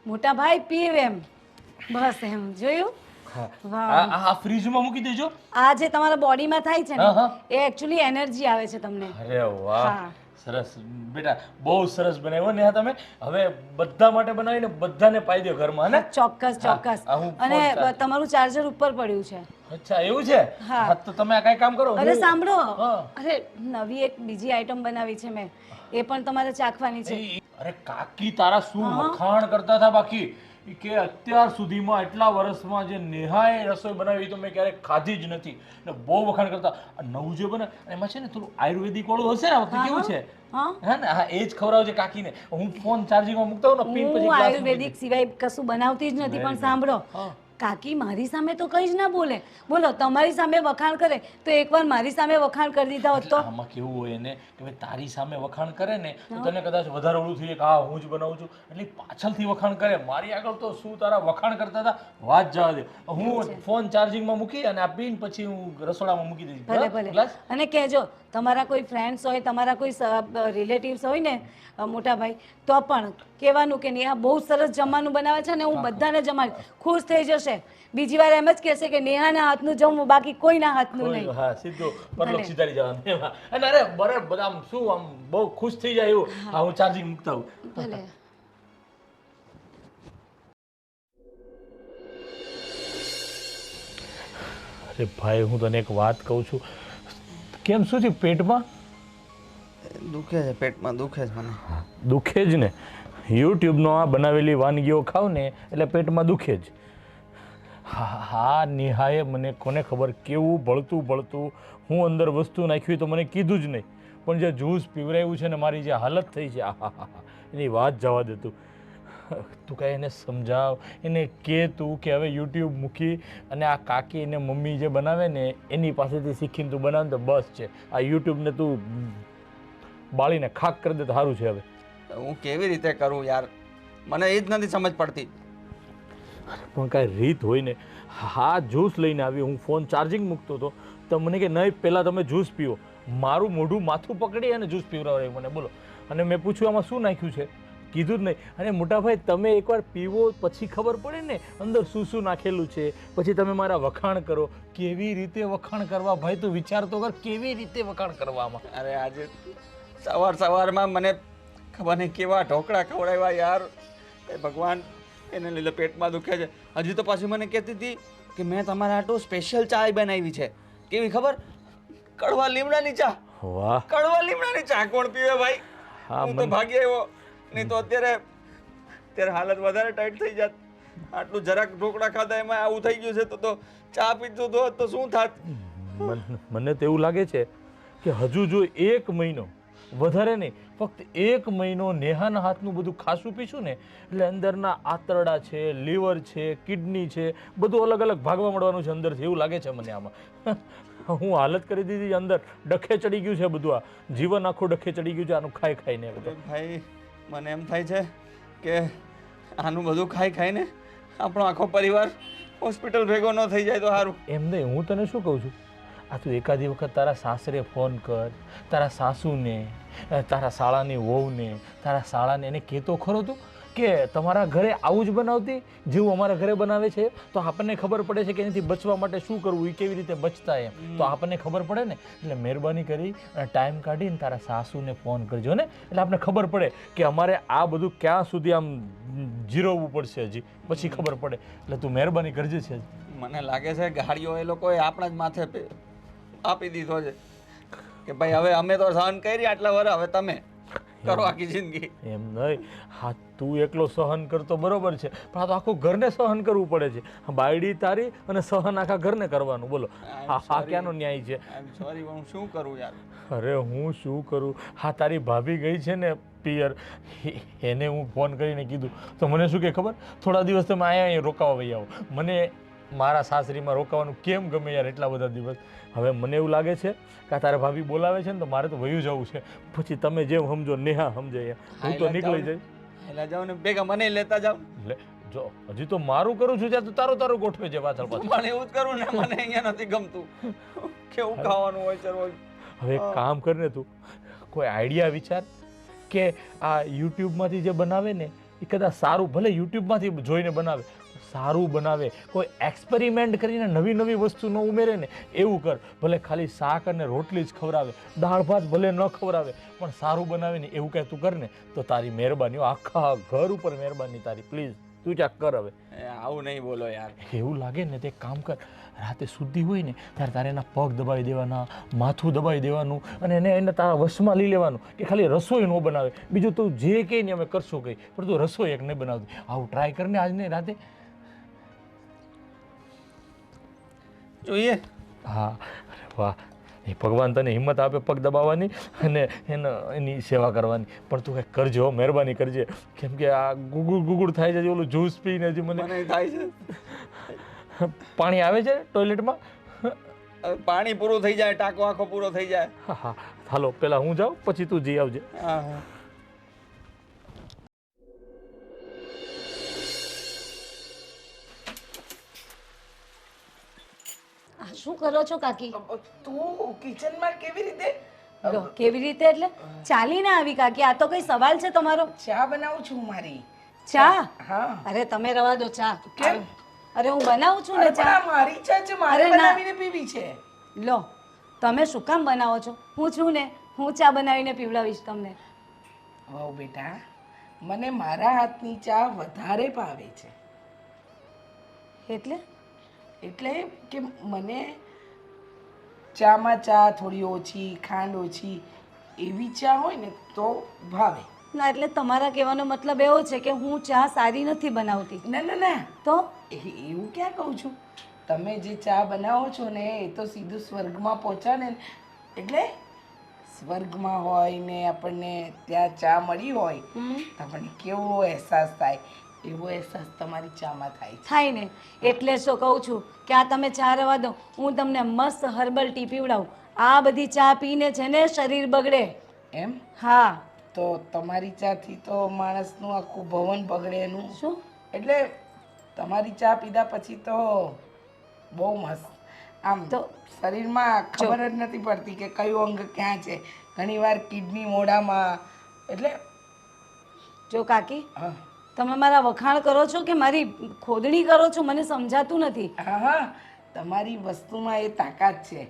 મોટા ભાઈ પીવ એમ બસ એમ. જોયું? વાહ. આ ફ્રીજમાં મૂકી દેજો. આ જે તમારા બોડીમાં થાય છે હા, હા. ને એ એકચ્યુઅલી એનર્જી આવે છે તમને. અરે વાહ, હા. સરસ બેટા, બહુ સરસ બનાવ્યો ને તમે. હવે બધા માટે બનાવીને બધાને પાઈ દો ઘરમાં, ને? ચોક્કસ ચોક્કસ. હા, હું અને phone charge- તમારું ચાર્જર ઉપર પડ્યું છે. અચ્છા એવું છે? હા. હા, તો તમે આ કઈ કામ કરો. અરે સાંભળો, હા. અરે નવી એક બીજી આઈટમ બનાવી છે મેં, એ પણ તમારે ચાખવાની છે. અરે કાકી તારા શું વખાણ કરતા હતા બાકી, ઈ કે અત્યાર સુધીમાં એટલા વર્ષમાં જે નેહાએ રસોઈ બનાવી તો મેં ક્યારેય ખાધી જ નથી, ને બહુ વખાણ કરતા. આ નવું જે બને એમાં છે ને થોડું આયુર્વેદિક વાળું હશે ને આ વખતે, કેવું છે? હા હે ને? હા, એ જ ખવડાવજે કાકીને. હું ફોન ચાર્જિંગમાં મૂકતા હોઉં ને, પીન પછી હું glass મૂકી આયુર્વેદિક સિવાય કશું બનાવતી જ નથી. પણ સાંભળો, કાકી મારી સામે તો કંઈ જ ના બોલે. બોલો તમારી સામે વખાણ કરે તો એકવાર મારી સામે વખાણ કરી દીધા હોત તો. આમાં કેવું હોય ને કે ભાઈ તારી સામે વખાણ કરે ને તો તને કદાચ વધારે ઓલું થઈ કે હા હું જ બનાવું છું, એટલે પાછળથી વખાણ કરે. મારી આગળ તો શું તારા વખાણ કરતા હતા, વાત જવા દે. હું ફોન ચાર્જિંગમાં મૂકી અને આ પીન પછી હું રસોડામાં મૂકી દઈશ. ભલે ભલે. ગ્લાસ? અને કહેજો તમારા કોઈ ફ્રેન્ડ્સ હોય, તમારા કોઈ રિલેટિવ્સ હોય ને મોટા ભાઈ, તો પણ કહેવાનું કે નેહા બહુ સરસ જમવાનું બનાવે છે ને હું બધાને જમાડીશ. ખુશ થઈ જશે. બીજી વાર એમ જ કહેશે કે નેહાના હાથનું જમવું, બાકી કોઈના હાથનું નહીં. હા, સીધું પરલોક સીધારી જવાનું એમાં. અને અરે બરાબર બધા આમ શું આમ બહુ ખુશ થઈ જાય એવું. હા, હું ચાર્જિંગ મૂકતા હોઉં. ભલે. અરે ભાઈ, હું તને એક વાત કહું છું, કેમ શું છે પેટમાં? દુખે છે, પેટમાં દુખે છે મને. દુખે જ ને. યુટ્યુબનો આ બનાવેલી વાનગીઓ ખાવ ને એટલે પેટમાં દુખે જ. હા, નેહાએ મને કોને ખબર કેવું બળતું બળતું હું અંદર વસ્તુ નાખ્યું તો મને કીધું જ નહીં, પણ જે જ્યુસ પીવરાયું છે ને મારી જે હાલત થઈ છે, આહા, એની વાત જવા દે તું. તું કાંઈ એને સમજાવ, એને કે તું કે હવે યુટ્યુબ મૂકી અને આ કાકી અને મમ્મી જે બનાવે ને એની પાસેથી શીખીને તું બનાવે તો બસ છે. આ યુટ્યુબને તું બાળીને ખાક કરી દે તો સારું છે. હવે હું કેવી રીતે કરું યાર? મને એ જ નથી સમજ પડતી. પણ કાંઈ રીત હોય ને. હા જ્યુસ લઈને આવ્યો, હું ફોન ચાર્જિંગ મૂકતો હતો તો મને કે નહીં પહેલાં તમે જ્યુસ પીવો. મારું મોઢું માથું પકડી અને જ્યુસ પીવડાવ્યું મને, બોલો. અને મેં પૂછ્યું આમાં શું નાખ્યું છે, કીધું જ નહીં. અને મોટાભાઈ તમે એકવાર પીવો પછી ખબર પડે ને અંદર શું શું નાખેલું છે, પછી તમે મારા વખાણ કરો. કેવી રીતે વખાણ કરવા ભાઈ, તું વિચાર તો કર, કેવી રીતે વખાણ કરવામાં. અરે આજે સવારમાં મને ખબર નહીં કેવા ઢોકળા ખવડાવ્યા યાર. એ ભગવાન, એને લીધે પેટમાં દુખે છે. હજી તો પાછી મને કહેતી હતી કે મેં તમારા આટલું સ્પેશિયલ ચા બનાવી છે. કેવી ખબર? કડવા લીમડાની ચા. વાહ, કડવા લીમડાની ચા કોણ પીવે ભાઈ? હા, હું તો ભાગી આવ્યો, નહીં તો અત્યારે હાલત વધારે ટાઈટ થઈ જાત. આટલું જરાક ઢોકળા ખાધા એમાં આવું થઈ ગયું છે તો ચા પીતું તો શું થાત? મને તો એવું લાગે છે કે હજુ જો 1 મહિનો, વધારે નહીં, ફક્ત 1 મહિનો નેહાના હાથનું બધું ખાસું પીશું ને એટલે અંદરના આંતરડા છે, લીવર છે, કિડની છે, બધું અલગ અલગ ભાગવા મળવાનું છે અંદરથી, એવું લાગે છે મને આમાં. હું હાલત કરી દીધી, અંદર ડખે ચડી ગયું છે બધું. આ જીવન આખું ડખે ચડી ગયું છે આનું ખાઈ ખાઈને. ભાઈ મને એમ થાય છે કે આનું બધું ખાઈ ખાઈને આપણો આખો પરિવાર હોસ્પિટલ ભેગો ન થઈ જાય તો સારું. એમ નહીં, હું તને શું કહું છું, આ તું એકાદી વખત તારા સાસરે ફોન કર, તારા સાસુને, તારા શાળાની વહુને, તારા શાળાને, એને કહેતો ખરો તું કે તમારા ઘરે આવું જ બનાવતી જેવું અમારા ઘરે બનાવે છે, તો આપણને ખબર પડે છે કે એનાથી બચવા માટે શું કરવું, એ કેવી રીતે બચતા એમ, તો આપણને ખબર પડે ને. એટલે મહેરબાની કરી અને ટાઈમ કાઢીને તારા સાસુને ફોન કરજો ને, એટલે આપણને ખબર પડે કે અમારે આ બધું ક્યાં સુધી આમ જીરવવું પડશે હજી, પછી ખબર પડે. એટલે તું મહેરબાની કરજે છે. મને લાગે છે ગાડીઓ એ લોકોએ આપણા જ માથે આપી દીધો છે કે ભાઈ હવે અમે તો સહન કરી આટલા વર્ષ, હવે તમે કરો આખી જિંદગી. એમ નહીં, હા તું એકલો સહન કરતો બરોબર છે, પણ આ તો આખું ઘરને સહન કરવું પડે છે. બાયડી તારી અને સહન આખા ઘરને કરવાનું, બોલો. હા ક્યાંનો ન્યાય છે? સોરી, હું શું કરું યાર? અરે હું શું કરું, હા તારી ભાભી ગઈ છે ને પિયર, એને હું ફોન કરીને કીધું તો મને શું કે ખબર, થોડા દિવસ તમે અહીંયા રોકાવા વહી આવો. મને મારા સાસરીમાં રોકાવાનું કેમ ગમે યાર એટલા બધા દિવસ. હવે મને એવું લાગે છે કે તારા ભાભી બોલાવે છે ને તો મારે તો વયું જવું છે. પછી તમે જેમ સમજો, નેહા સમજે, હું તો નીકળી જઈશ. એટલે જાઓ ને ભેગા મને લેતા જાઓ. એટલે જો હજી તો મારું કરું છું ત્યાં તો તારું ગોઠવે છે પાછળ પાછળ. પણ એવું જ કરું ને, મને અહીંયા નથી ગમતું. કેવું ખાવાનું હોય છે રોજ. હવે એક કામ કર ને તું, કોઈ આઈડિયા વિચાર કે આ યુટ્યુબમાંથી જે બનાવે ને એ કદાચ સારું, ભલે યુટ્યુબમાંથી જોઈને બનાવે, સારું બનાવે, કોઈ એક્સપેરિમેન્ટ કરીને નવી નવી વસ્તુ ન ઉમેરે ને એવું કર. ભલે ખાલી શાક અને રોટલી જ ખવડાવે, દાળ ભાત ભલે ન ખવડાવે, પણ સારું બનાવે ને એવું કંઈ તું કર ને તો તારી મહેરબાની, આખા ઘર ઉપર મહેરબાની તારી, પ્લીઝ તું ક્યાંક કર. હવે આવું નહીં બોલો યાર. એવું લાગે ને તે કામ કર, રાતે શુદ્ધિ હોય ને ત્યારે તારે એના પગ દબાવી દેવાના, માથું દબાવી દેવાનું અને એને તારા વશમાં લઈ લેવાનું કે ખાલી રસોઈ ન બનાવે, બીજું તું જે કહે ને અમે કરશું કંઈ, પણ તું રસોઈ એક નહીં બનાવતી. આવું ટ્રાય કરને આજને રાતે. જોઈએ. હા, વાહ, એ ભગવાન તને હિંમત આપે પગ દબાવવાની અને એની સેવા કરવાની. પણ તું કંઈક કરજો, મહેરબાની કરજે, કેમ કે આ ગુગુડ થાય છે. ઓલું જ્યુસ પીને હજી મને થાય છે. પાણી આવે છે ટોયલેટમાં. પાણી પૂરું થઈ જાય, ટાંકો આખો પૂરો થઈ જાય. હા હા, હાલો પેલા હું જાઉં પછી તું જઈ આવજે. હા હા. શું કરો છો કાકી? તું કિચનમાં કેવી રીતે? લો, કેવી રીતે એટલે ચાલીને આવી કાકી? આ તો કઈ સવાલ છે તમારો? ચા બનાવું છું મારી. ચા? હા. અરે તમે રવા દો ચા. કેમ? અરે હું બનાવું છું ને અરે પણ ચા. આ મારી ચા છે, મારે અરે ના. બનાવીને પીવી છે. લો, તમે શું કામ બનાવો છો? હું છું ને, હું ચા બનાવીને પીવડાવીશ તમને. વાવ બેટા, મને મારા હાથની ચા વધારે ભાવે છે. એટલે એટલે કે મને ચામાં ચા થોડી ઓછી, ખાંડ ઓછી એવી ચા હોય ને તો ભાવે. ના, એટલે તમારા કહેવાનો મતલબ એવો છે કે હું ચા સારી નથી બનાવતી. ના ના ના, તો એવું ક્યાં કહું છું. તમે જે ચા બનાવો છો ને એ તો સીધું સ્વર્ગમાં પહોંચાડે ને. એટલે સ્વર્ગમાં હોય ને આપણને ત્યાં ચા મળી હોય તો આપણને કેવો અહેસાસ થાય, એવો અહેસાસ તમારી ચામાં થાય છે. થાય ને, એટલે શું કહું છું કે આ તમે ચા રવા દો, હું તમને મસ્ત હર્બલ ટી પીવડાવું. આ બધી ચા પીને છે ને શરીર બગડે. એમ? હા, તો તમારી ચાથી તો માણસનું આખું ભવન બગડે એનું શું એટલે તમારી ચા પીધા પછી તો બહુ મસ્ત આમ તો શરીરમાં ખબર જ નથી પડતી કે કયું અંગ ક્યાં છે ઘણીવાર કિડની મોઢામાં એટલે જો કાકી હા તમે મારા વખાણ કરો છો કે મારી ખોદણી કરો છો મને સમજાતું નથી. હા હા તમારી વસ્તુમાં એ તાકાત છે.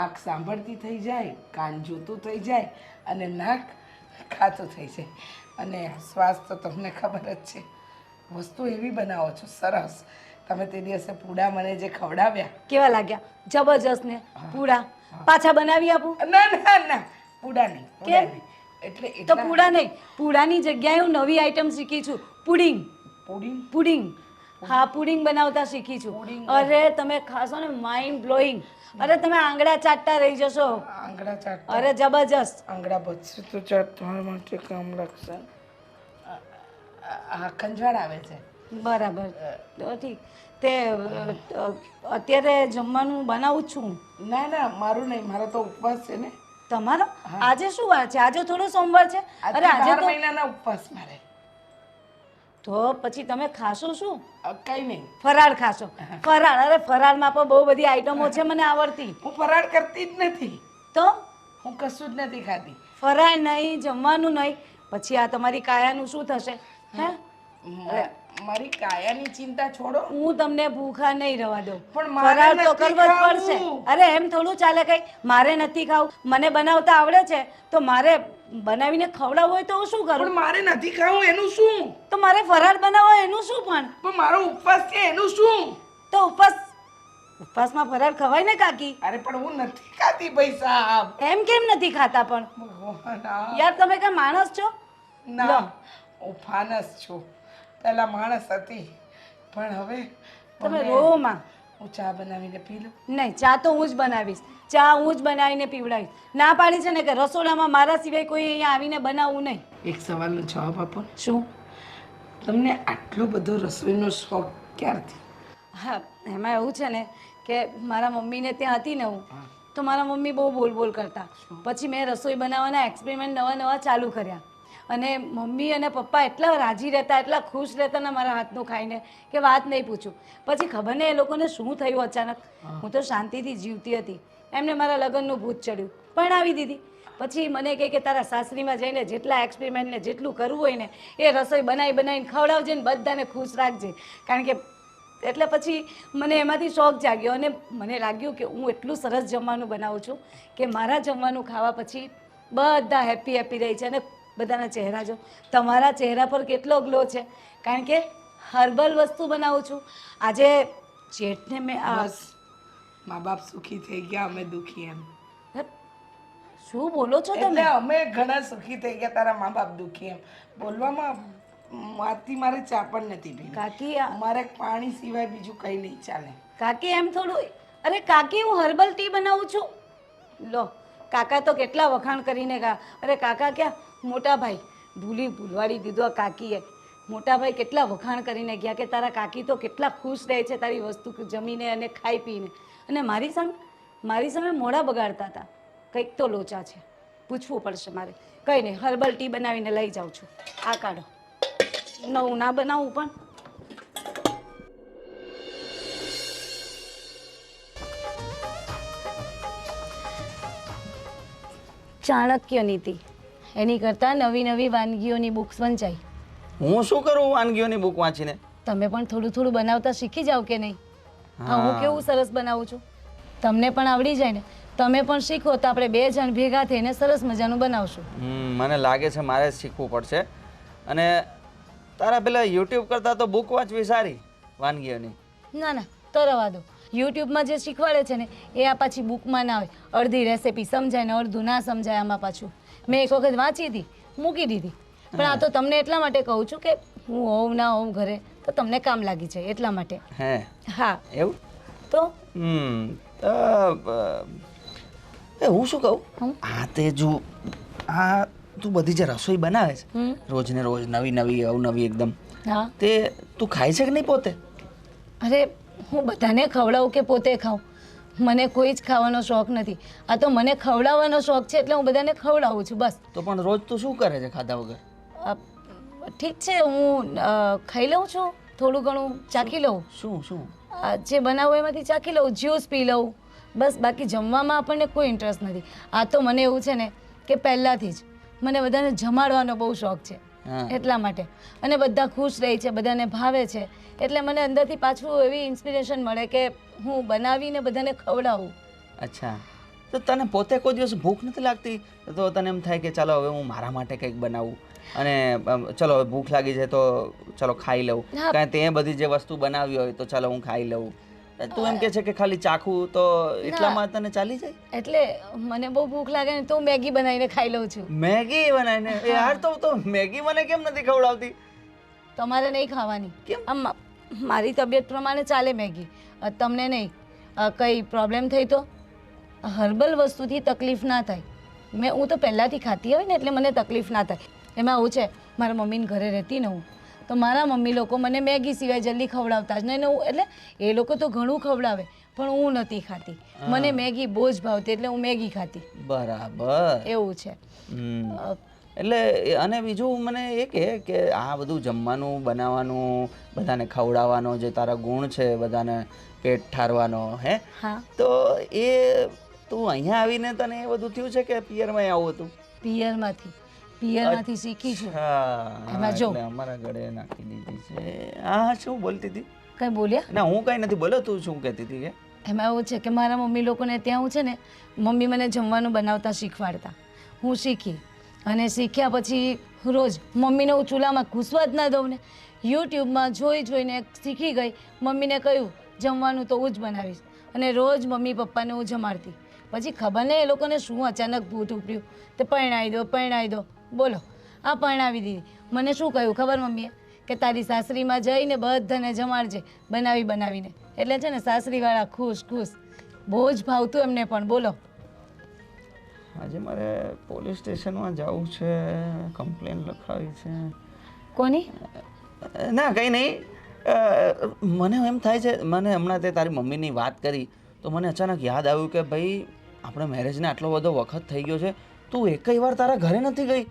આંખ સાંભળતી થઈ જાય, કાન જોતું થઈ જાય અને નાક ખાતું થઈ જાય અને શ્વાસ તો તમને ખબર જ છે. વસ્તુ એવી બનાવો છો સરસ. તમે તે દિવસે પૂડા મને જે ખવડાવ્યા કેવા લાગ્યા? જબરજસ્ત ને પૂડા પાછા બનાવી આપું? ના ના ના પૂડા નહીં પૂડા કેમ? નહીં. એટલે તો એટલા- પૂડા નહીં, પૂડાની જગ્યાએ હું નવી આઈટમ શીખી છું, પુડિંગ. પુડિંગ પુડિંગ, હા પુડિંગ બનાવતા શીખી છું. પુડિંગ. અરે તમે ખાશો ને માઇન્ડ બ્લોઈંગ. અરે તમે આંગળા ચાટતા રહી જશો. આંગળા ચાટ અરે જબરજસ્ત. આંગળા બચશે તો ચાટ તમારા માટે કામ લાગશે. આ ખંજવાળ આવે છે. બરાબર, તો ઠીક. તે અત્યારે જમવાનું બનાવું જ છું. ના ના મારું નહીં, મારો તો ઉપવાસ છે ને. તમારો આજે શું વાર છે? આજે થોડો સોમવાર છે. અરે આજે 12 તો મહિનાના ઉપવાસ મારે. તો પછી તમે ખાશો શું? કઈ નહીં, ફરાળ ખાશો? ફરાળ? અરે ફરાળમાં પણ બહુ બધી આઈટમો છે મને આવડતી. હું ફરાળ કરતી જ નથી. તો હું કશું જ નથી ખાતી. ફરાળ નહીં, જમવાનું નહીં, પછી આ તમારી કાયાનું શું થશે? હે, મારી કાયાની ચિંતા છોડો. હું તમને ભૂખા નહીં રહેવા દઉં. પણ મારે ફરાળ તો નથી કરવો જ ખાવું. પડશે. અરે એમ થોડું ચાલે કઈ મારે નથી ખાવું. મને બનાવતા આવડે છે તો મારે બનાવીને ખવડાવવું હોય તો હું શું પણ કરું? મારે નથી ખાવું એનું શું? તો મારે ફરાળ બનાવવો એનું શું? પણ મારો ઉપવાસ છે એનું શું? તો ઉપવાસમાં ફરાળ ખવાય ને કાકી? અરે પણ હું નથી ખાતી ભાઈ સાહેબ. એમ કેમ નથી ખાતા પણ? ભગવાન આ. યાર તમે કઈ માણસ છો? ના હું ફાનસ છું. પહેલા માણસ હતી પણ હવે તમે મને- રોમાં. હું ચા બનાવીને પી લઉં. નહીં, ચા તો હું જ બનાવીશ. ચા હું જ બનાવીને પીવડાવીશ. ના પાડી છે ને કે રસોડામાં મારા સિવાય કોઈ અહીંયા આવીને બનાવવું નહીં. એક સવાલનો જવાબ આપો ને. શું? તમને આટલો બધો રસોઈનો શોખ ક્યારથી? હા, એમાં એવું છે ને કે મારા મમ્મીને ત્યાં હતી ને હું, તો મારા મમ્મી બહુ બોલ કરતા. પછી મેં રસોઈ બનાવવાના એક્સપેરિમેન્ટ નવા ચાલુ કર્યા અને મમ્મી અને પપ્પા એટલા રાજી રહેતા, એટલા ખુશ રહેતા ને મારા હાથનું ખાઈને કે વાત નહીં પૂછું. પછી ખબર નહીં એ લોકોને શું થયું અચાનક. હું તો શાંતિથી જીવતી હતી, એમને મારા લગ્નનું ભૂત ચડ્યું, પરણાવી દીધી. પછી મને કહે કે તારા સાસરીમાં જઈને જેટલા એક્સપેરિમેન્ટ ને જેટલું કરવું હોય ને એ રસોઈ બનાવીને ખવડાવજે ને બધાને ખુશ રાખજે. કારણ કે એટલે પછી મને એમાંથી શોખ જાગ્યો અને મને લાગ્યું કે હું એટલું સરસ જમવાનું બનાવું છું કે મારા જમવાનું ખાવા પછી બધા હેપી રહી છે. અને બધાના ચહેરા જો, તમારા ચહેરા પર કેટલો ગ્લો છે, કારણ કે હર્બલ વસ્તુ બનાવું છું. આજે જેઠને મેં બસ મા બાપ સુખી થઈ ગયા, અમે દુખી એમ. શું બોલો છો એટલે તમે? અમે ઘણા સુખી થઈ ગયા, તારા મા બાપ દુખી એમ. બોલવામાં મારથી મારે ચા પણ નથી પીવી. કાકી મારે પાણી સિવાય બીજું કંઈ નહીં ચાલે. કાકી એમ થોડું. અરે કાકી હું હર્બલ ટી બનાવું છું. લો, કાકા તો કેટલા વખાણ કરીને ગયા. અરે કાકા ક્યાં, મોટા ભાઈ ભૂલવાડી દીધો આ કાકીએ. મોટા ભાઈ કેટલા વખાણ કરીને ગયા કે તારા કાકી તો કેટલા ખુશ રહે છે તારી વસ્તુ જમીને અને ખાઈ પીને. અને મારી સામે મોઢા બગાડતા હતા. કંઈક તો લોચા છે, પૂછવું પડશે મારે. કંઈ નહીં, હર્બલ ટી બનાવીને લઈ જાઉં છું. આ કાઢો. નવું ના બનાવું પણ. ચાણક્ય નીતિ, એની કરતાં નવી વાનગીઓની બુક્સ વંચાઈ. હું શું કરું વાનગીઓની બુક વાંચીને? તમે પણ થોડું બનાવતા શીખી જાઓ કે નહીં? હા, હું કેવું સરસ બનાવું છું. તમને પણ આવડી જાય ને, તમે પણ શીખો તો આપણે 2 જણ ભેગા થઈને સરસ મજાનું બનાવશું. મને લાગે છે મારે જ શીખવું પડશે. અને તારા પેલા યુટ્યુબ કરતાં તો બુક વાંચવી સારી વાનગીઓની. ના તો રવા દો. યુટ્યુબમાં જે શીખવાડે છે ને એ આ પાછી બુકમાં ના હોય. અડધી રેસીપી સમજાય ને અડધું ના સમજાય. આમાં પાછું મેં એક વખત વાંચી હતી, મૂકી દીધી. પણ આ તો તમને એટલા માટે કહું છું કે હું હોઉં ના હોઉં ઘરે તો તમને કામ લાગી જાય એટલા માટે. હે હા એવું? તો હું શું કહું, આ તે જો આ તું બધી જે રસોઈ બનાવે છે રોજ ને રોજ નવી અવનવી એકદમ, હા, તે તું ખાય છે કે નહીં પોતે? અરે હું બધાને ખવડાવું કે પોતે ખાઉં? મને કોઈ જ ખાવાનો શોખ નથી. આ તો મને ખવડાવવાનો શોખ છે એટલે હું બધાને ખવડાવું છું બસ. તો પણ રોજ તું શું કરે છે ખાધા વગર? અ, ઠીક છે હું ખાઈ લઉં છું, થોડું ઘણું ચાખી લઉં. શું શું? જે બનાવું એમાંથી ચાખી લઉં, જ્યુસ પી લઉં બસ. બાકી જમવામાં આપણને કોઈ ઇન્ટરેસ્ટ નથી. આ તો મને એવું છે ને કે પહેલાંથી જ મને બધાને જમાડવાનો બહુ શોખ છે હા. એટલા માટે. અને બધા ખુશ રહે છે, બધાને ભાવે છે એટલે મને અંદરથી પાછું એવી ઇન્સ્પિરેશન મળે કે હું બનાવીને બધાને ખવડાવું. અચ્છા, તો તને પોતે કોઈ દિવસ ભૂખ નથી લાગતી? તો તને એમ થાય કે ચાલો હવે હું મારા માટે કંઈક બનાવું અને ચલો હવે ભૂખ લાગી છે તો ચલો ખાઈ લઉં, હા. કાંઈ તે બધી જે વસ્તુ બનાવી હોય તો ચાલો હું ખાઈ લઉં. તું એમ કે છે કે ખાલી ચાખું તો એટલામાં તને ચાલી જાય? એટલે મને બહુ ભૂખ લાગે ને તો હું મેગી બનાવીને ખાઈ લઉં છું. મેગી બનાવીને? યાર તો મેગી મને કેમ નથી ખવડાવતી? તમારે નહીં ખાવાની. કેમ? આમ મારી તબિયત પ્રમાણે ચાલે મેગી, તમને નહીં. કંઈ પ્રોબ્લેમ થઈ તો હર્બલ વસ્તુથી તકલીફ ના થાય. હું તો પહેલાંથી ખાતી હોય ને એટલે મને તકલીફ ના થાય. એમાં આવું છે, મારા મમ્મીને ઘરે રહેતી ને હું, તો મારા મમ્મી લોકો મને મેગી સિવાય જલ્દી ખવડાવતા જ નહીં. એટલે એ લોકો તો ઘણું ખવડાવે પણ હું નથી ખાતી. મને મેગી બહુ જ ભાવતી એટલે હું મેગી ખાતી. બરાબર, એવું છે. એટલે અને બીજું મને એ કે આ બધું જમવાનું બનાવવાનું, બધાને ખવડાવવાનો જે તારા ગુણ છે, બધાને પેટ ઠારવાનો, હે, હા, તો એ તું અહીંયા આવીને તને એ બધું થયું છે કે પિયરમાં આવું હતું? પિયરમાંથી શીખી છું. હા, એમાં જો. એટલે અમારા ગળે નાખી દીધી છે. હા, શું બોલતી હતી? કંઈ બોલ્યા? ના, હું કંઈ નથી બોલ્યો. તું શું કહેતી હતી? કે એમાં એવું છે કે મારા મમ્મી લોકોને ત્યાં હું છે ને, મમ્મી મને જમવાનું બનાવતા શીખવાડતા. હું શીખી અને શીખ્યા પછી રોજ મમ્મીને હું ચૂલામાં ઘૂસવા જ ના દઉં ને. યુટ્યુબમાં જોઈને શીખી ગઈ. મમ્મીને કહ્યું જમવાનું તો હું જ બનાવીશ અને રોજ મમ્મી પપ્પાને હું જમાડતી. પછી ખબર નહીં એ લોકોને શું અચાનક ભૂત ઉપડ્યું, તે પરણાવી દો. બોલો, આ પરણાવી દીધી. મને શું કહ્યું ખબર મમ્મીએ? કે તારી સાસરીમાં જઈને બધાને જમાડજે બનાવીને. એટલે છે ને સાસરીવાળા ખુશ. બહુ જ ભાવતું એમને પણ. બોલો. આજે મારે પોલીસ સ્ટેશનમાં જવું છે, કમ્પ્લેન લખાવી છે. કોની? ના, કંઈ નહીં. મને એમ થાય છે, મને હમણાં તે તારી મમ્મીની વાત કરી તો મને અચાનક યાદ આવ્યું કે ભાઈ આપણે મેરેજને આટલો બધો વખત થઈ ગયો છે, તું એકય વાર તારા ઘરે નથી ગઈ.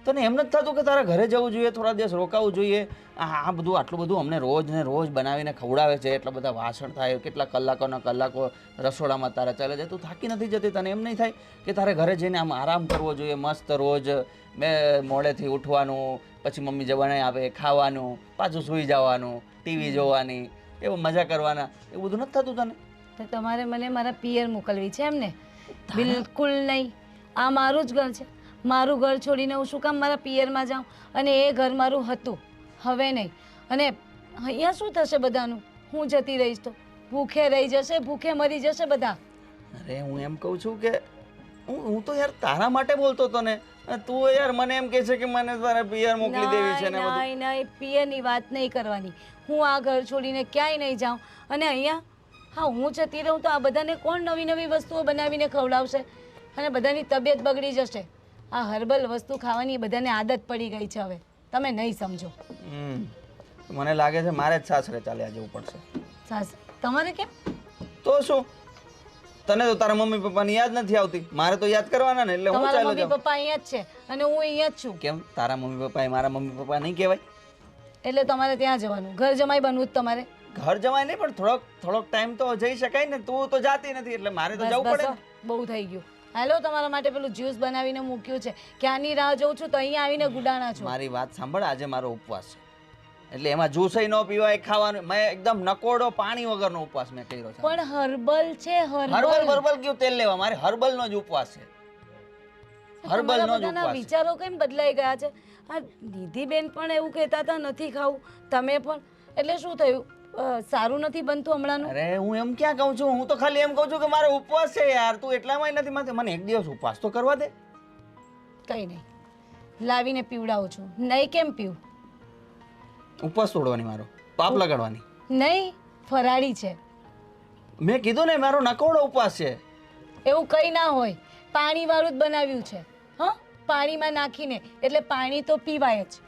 તને એમ નથી થતું કે તારા ઘરે જવું જોઈએ, થોડા દિવસ રોકાવું જોઈએ? આ બધું આટલું બધું અમને રોજ ને રોજ બનાવીને ખવડાવે છે, એટલા બધા વાસણ થાય, કેટલા કલાકોના કલાકો રસોડામાં તારા ચાલે છે, તું થાકી નથી જતી? તને એમ નહીં થાય કે તારે ઘરે જઈને આમ આરામ કરવો જોઈએ? મસ્ત રોજ મોડેથી ઉઠવાનું, પછી મમ્મી જે બનાવી આપે ખાવાનું, પાછું સૂઈ જવાનું, ટીવી જોવાની, એવું મજા કરવાના, એવું બધું નથી થતું તને? તો તમારે મને મારા પિયર મોકલવી છે એમ ને? બિલકુલ નહીં. આ મારું જ ઘર છે. મારું ઘર છોડીને હું શું કામ મારા પિયરમાં જાઉં? અને એ ઘર મારું હતું, હવે નહીં. અને અહીંયા શું થશે બધાનું? હું જતી રહીશ તો ભૂખે રહી જશે, ભૂખે મરી જશે બધા. અરે હું એમ કહું છું કે હું તો યાર તારા માટે બોલતો હતો ને. તું યાર મને એમ કહે છે કે મને તારા પિયર મોકલી દેવી છે ને બધું. નહીં, પિયરની વાત નહીં કરવાની. હું આ ઘર છોડીને ક્યાંય નહીં જાઉં. અને અહીંયા હા હું જતી રહું તો આ બધાને કોણ નવી નવી વસ્તુઓ બનાવીને ખવડાવશે? અને બધાની તબિયત બગડી જશે. આ હર્બલ વસ્તુ ખાવાની બધાને આદત પડી ગઈ છે હવે. તમે નહીં સમજો. મને લાગે છે મારે જ સાસરે ચાલ્યા જવું પડશે. તમારે કેમ? તો શું, તને તો તારા મમ્મી પપ્પાની યાદ નથી આવતી, મારે તો યાદ કરવાના ને, એટલે હું તમારા ચાલ્યો મમ્મી જાઉં. પપ્પા અહીંયા જ છે અને હું અહીંયા જ છું. કેમ તારા મમ્મી પપ્પા એ મારા મમ્મી પપ્પા નહીં કહેવાય? એટલે તમારે ત્યાં જવાનું, ઘર જમાઈ બનવું જ તમારે. ઘર જવાય નહીં પણ થોડોક ટાઈમ તો જઈ શકાય ને. તું તો જાતી નથી એટલે મારે તો જવું પડે ને. બહુ થઈ ગયું. હાલો, તમારા માટે પેલું જ્યુસ બનાવીને મૂક્યું છે, ક્યાંની રાહ જોઉં છું તો અહીંયા આવીને ગુડાણા છો. મારી વાત સાંભળ, આજે મારો ઉપવાસ છે એટલે એમાં જ્યુસ ન પીવાય, ખાવાનું. મેં એકદમ નકોડો પાણી વગરનો ઉપવાસ મેં કર્યો છે. પણ હર્બલ છે. હર્બલ કયું તેલ લેવા? મારે હર્બલ નો જ ઉપવાસ છે. હર્બલ નો જ બધાના ઉપવાસ છે. વિચારો કેમ બદલાઈ ગયા છે? આ નિધિબેન પણ એવું કહેતા હતા નથી ખાવું, તમે પણ. એટલે શું થયું? સારું નથી બનતું હમણાંનું? અરે હું એમ ક્યાં કહું છું, હું તો ખાલી એમ કહું છું કે મારો ઉપવાસ છે યાર. તું એટલામાં નથી માથે, મને એક દિવસ ઉપવાસ તો કરવા દે. કંઈ નહીં, લાવીને પીવડાવું છું. નહીં કેમ પીવું? ઉપવાસ તોડવાની, મારો પાપ લગાડવાની નહીં, ફરાળી છે. મેં કીધું ને મારો નકોડો ઉપવાસ છે. એવું કંઈ ના હોય, પાણીવાળું જ બનાવ્યું છે. હા, પાણીમાં નાખીને, એટલે પાણી તો પીવાય જ.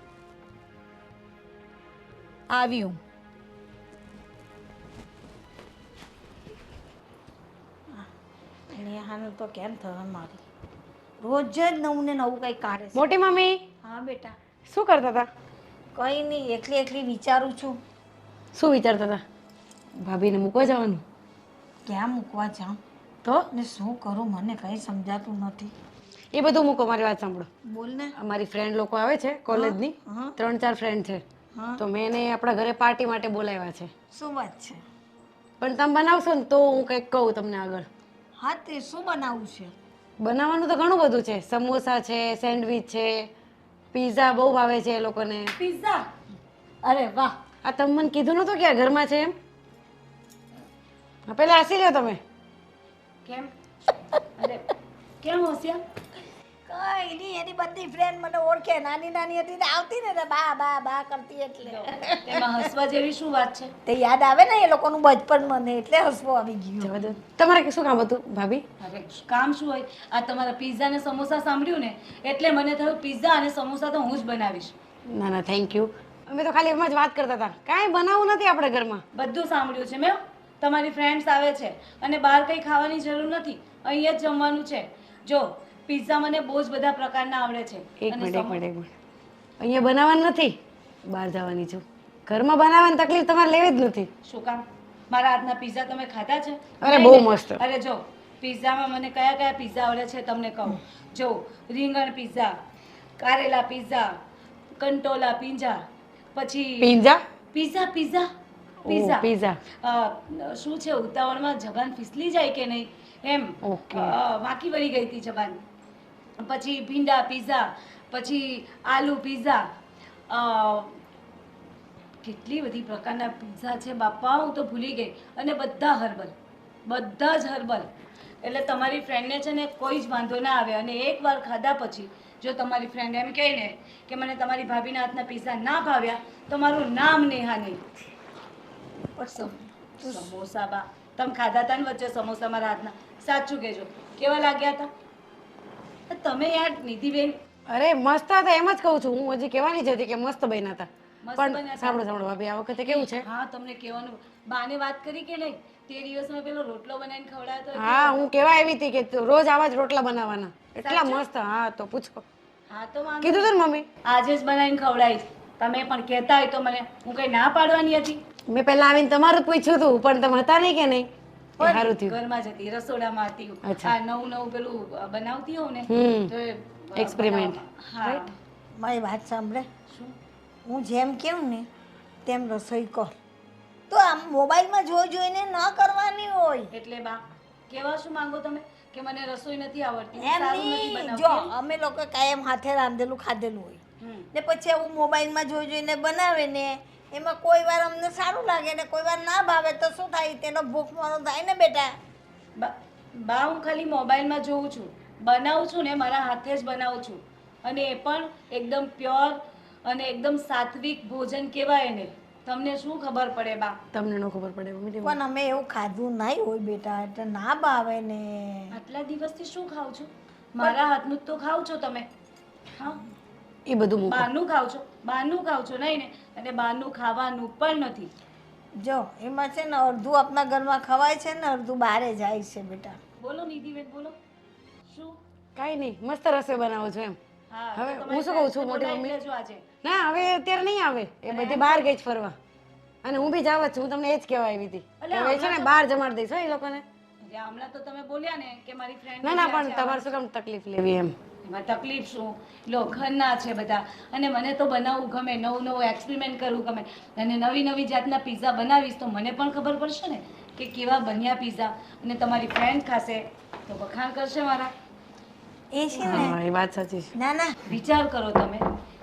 આવ્યું. ચાહનું તો કેમ થવા મારી રોજ જ નવું ને નવું કંઈ કાઢે છે. મોટી મમ્મી હા બેટા, શું કરતા હતા? કંઈ નહીં, એકલી એકલી વિચારું છું શું વિચારતા હતા? ભાભીને મૂકવા જવાનું? ક્યાં મૂકવા જાઉં તો ને શું કરું, મને કંઈ સમજાતું નથી. એ બધું મૂકો, મારી વાત સાંભળો. બોલ ને. અમારી ફ્રેન્ડ લોકો આવે છે કોલેજની, હા. 3-4 ફ્રેન્ડ છે. હા. તો મેં એને આપણા ઘરે પાર્ટી માટે બોલાવ્યા છે. શું વાત છે? પણ તમે બનાવશો ને તો હું કંઈક કહું તમને આગળ. હા, તે શું બનાવવું છે? બનાવવાનું તો ઘણું બધું છે. સમોસા છે, સેન્ડવિચ છે, પીઝા બહુ ભાવે છે એ લોકોને. પિઝા, અરે વાહ. આ તમે મને કીધું નતું કે આ ઘરમાં છે એમ? હા, પેલા હસી લો તમે. કેમ? અરે કેમ હોશિયાર? કઈ નહીં, એની બધી ફ્રેન્ડ મને ઓળખે. નાની નાની હતી ને આવતી ને તો બા બા બા કરતી એટલે તેમાં હસવા જેવી શું વાત છે? તે યાદ આવે ને એ લોકોનું બચપન, મને એટલે હસવો આવી ગયું. જવા દો. તમારે શું કામ હતું ભાભી? અરે કામ શું હોય, આ તમારા પિઝા ને સમોસા સાંભળ્યું ને એટલે મને થયું પિઝા અને સમોસા તો હું જ બનાવીશ. ના ના, થેન્ક યુ. અમે તો ખાલી એમ જ વાત કરતા હતા. કાંઈ બનાવવું નથી આપણે ઘરમાં. બધું સાંભળ્યું છે મેં. તમારી ફ્રેન્ડ્સ આવે છે અને બહાર કંઈ ખાવાની જરૂર નથી, અહીંયા જ જમવાનું છે. જો પિઝા મને બહુ જ બધા પ્રકારના આવડે છે. એક અને મિનિટ, એક મિનિટ, એક મિનિટ. અહીંયા બનાવવાનું નથી, બહાર જવાની છું. ઘરમાં બનાવવાની તકલીફ તમારે લેવી જ નથી. શું કામ? મારા હાથના પિઝા તમે ખાધા છે? અરે, નહીં બહુ ને? મસ્ત. અરે જો પિઝામાં મને કયા કયા પિઝા આવડે છે તમને કહું. જો રીંગણ પિઝા, કારેલા પિઝા, કંટોલા પિઝા, પછી પિઝા? પિઝા પિઝા ઓહ, પિઝા પિઝા. શું છે, ઉતાવળમાં જબાન ફીસલી જાય કે નહીં એમ ઓકે. વાંકી વળી ગઈ હતી જબાન. પછી ભીંડા પિઝા, પછી આલુ પિઝા, કેટલી બધી પ્રકારના પિઝા છે બાપા, હું તો ભૂલી ગઈ. અને બધા હર્બલ, બધા જ હર્બલ. એટલે તમારી ફ્રેન્ડને છે ને કોઈ જ વાંધો ના આવે. અને એકવાર ખાધા પછી જો તમારી ફ્રેન્ડ એમ કહે ને કે મને તમારી ભાભીના હાથના પિઝા ના ભાવ્યા તો મારું નામ નેહા નહીં. સમોસા બા તમે ખાધા હતા ને વચ્ચે સમોસા મારા હાથના? સાચું કહેજો, કેવા લાગ્યા હતા? તમે યાર નિધિબેન અરે મસ્ત હતા, એમ જ કહું છું. હું હજી કહેવાની જ હતી કે મસ્ત બન્યા હતા. મસ્ત પણ બન્યા હતા. સાંભળો સાંભળો ભાભી, આ વખતે કેવું છે? હા, તમને કહેવાનું બાને વાત કરી કે નહીં? તે દિવસ મેં પેલો રોટલો બનાવીને ખવડાવ્યો તો હા, હું કહેવા આવી હતી કે રોજ આવા જ રોટલા બનાવવાના. એટલા સાચું? મસ્ત. હા, તો પૂછો. હા તો વાંધો કીધું તું ને મમ્મી? આજે જ બનાવીને ખવડાવીશ. તમે પણ કહેતા હોય તો મને હું કઈ ના પાડવાની હતી? મેં પહેલા આવીને તમારું જ પૂછ્યું હતું પણ તમે હતા નહીં કે નહીં? એ સારું થયું. ઘરમાં જ હતી, રસોડામાં હતી. અચ્છા. આ નવું નવું પેલું બનાવતી હોઉં ને હમ. તો એ, Experiment. બનાવવામાં. હા. મારી વાત સાંભળે, શું? હું જેમ કહું ને તેમ રસોઈ કર. તો આમ મોબાઈલમાં જોઈને ન કરવાની હોય. એટલે બા કેવા શું માંગો તમે કે મને રસોઈ નથી આવડતી, હું એમ સારું નથી નહીં, બનાવતી જો એમ? અમે લોકો કાયમ હાથે રાંધેલું ખાધેલું હોય હમ. ને પછી આવું મોબાઈલમાં જોઈને બનાવે ને એમાં કોઈ વાર અમને સારું લાગે ને કોઈ વાર ના ભાવે તો શું થાય, તેનો ભૂખમરો થાય ને બેટા. બા હું ખાલી મોબાઈલમાં જોઉં છું, બનાવું છું ને મારા હાથે જ બનાવું છું. અને એ પણ એકદમ પ્યોર અને એકદમ સાત્વિક ભોજન કહેવાય ને. તમને શું ખબર પડે બા? તમને ન ખબર પડે મમ્મી. પણ અમે એવું ખાધું નહીં હોય બેટા, એટલે ના ભાવે ને. આટલા દિવસથી શું ખાવ છો? મારા હાથનું જ તો ખાવ છો તમે. હા, એ બધું મૂકો. બહારનું ખાવ છો, બહારનું ખાવ છો નહીં ને? અને બહારનું ખાવાનું પણ નથી. જો એમાં છે ને અડધું આપણા ઘરમાં ખવાય છે ને અડધું બહારે જાય છે બેટા. બોલો નિધિબેન, બોલો શું? કાંઈ નહીં, મસ્ત રસોઈ બનાવો છો એમ. હા, હવે તો હું શું કહું છું, મોટી બોલાવી મમ્મી? લેજો આજે. ના, હવે અત્યારે નહીં આવે. એ બધી બહાર ગઈ જ ફરવા. અને હું બી જાવ જ છું. હું તમને એ જ કહેવા આવી હતી કે હવે છે ને બહાર જમાડી દઈશ હો એ લોકોને. એટલે હમણાં તો તમે બોલ્યા ને કે મારી ફ્રેન્ડ ના ના, પણ તમારે શું કામ તકલીફ લેવી એમ? એમાં તકલીફ શું? લો ઘરના છે બધા અને મને તો બનાવવું ગમે, નવું નવું એક્સપેરિમેન્ટ કરવું ગમે. અને નવી નવી જાતના પિઝા બનાવીશ તો મને પણ ખબર પડશે ને કે કેવા બન્યા પિઝા. અને તમારી ફ્રેન્ડ ખાશે તો વખાણ કરશે મારા. એ છે ને, હા, એ વાત સાચી છે. ના ના, વિચાર કરો તમે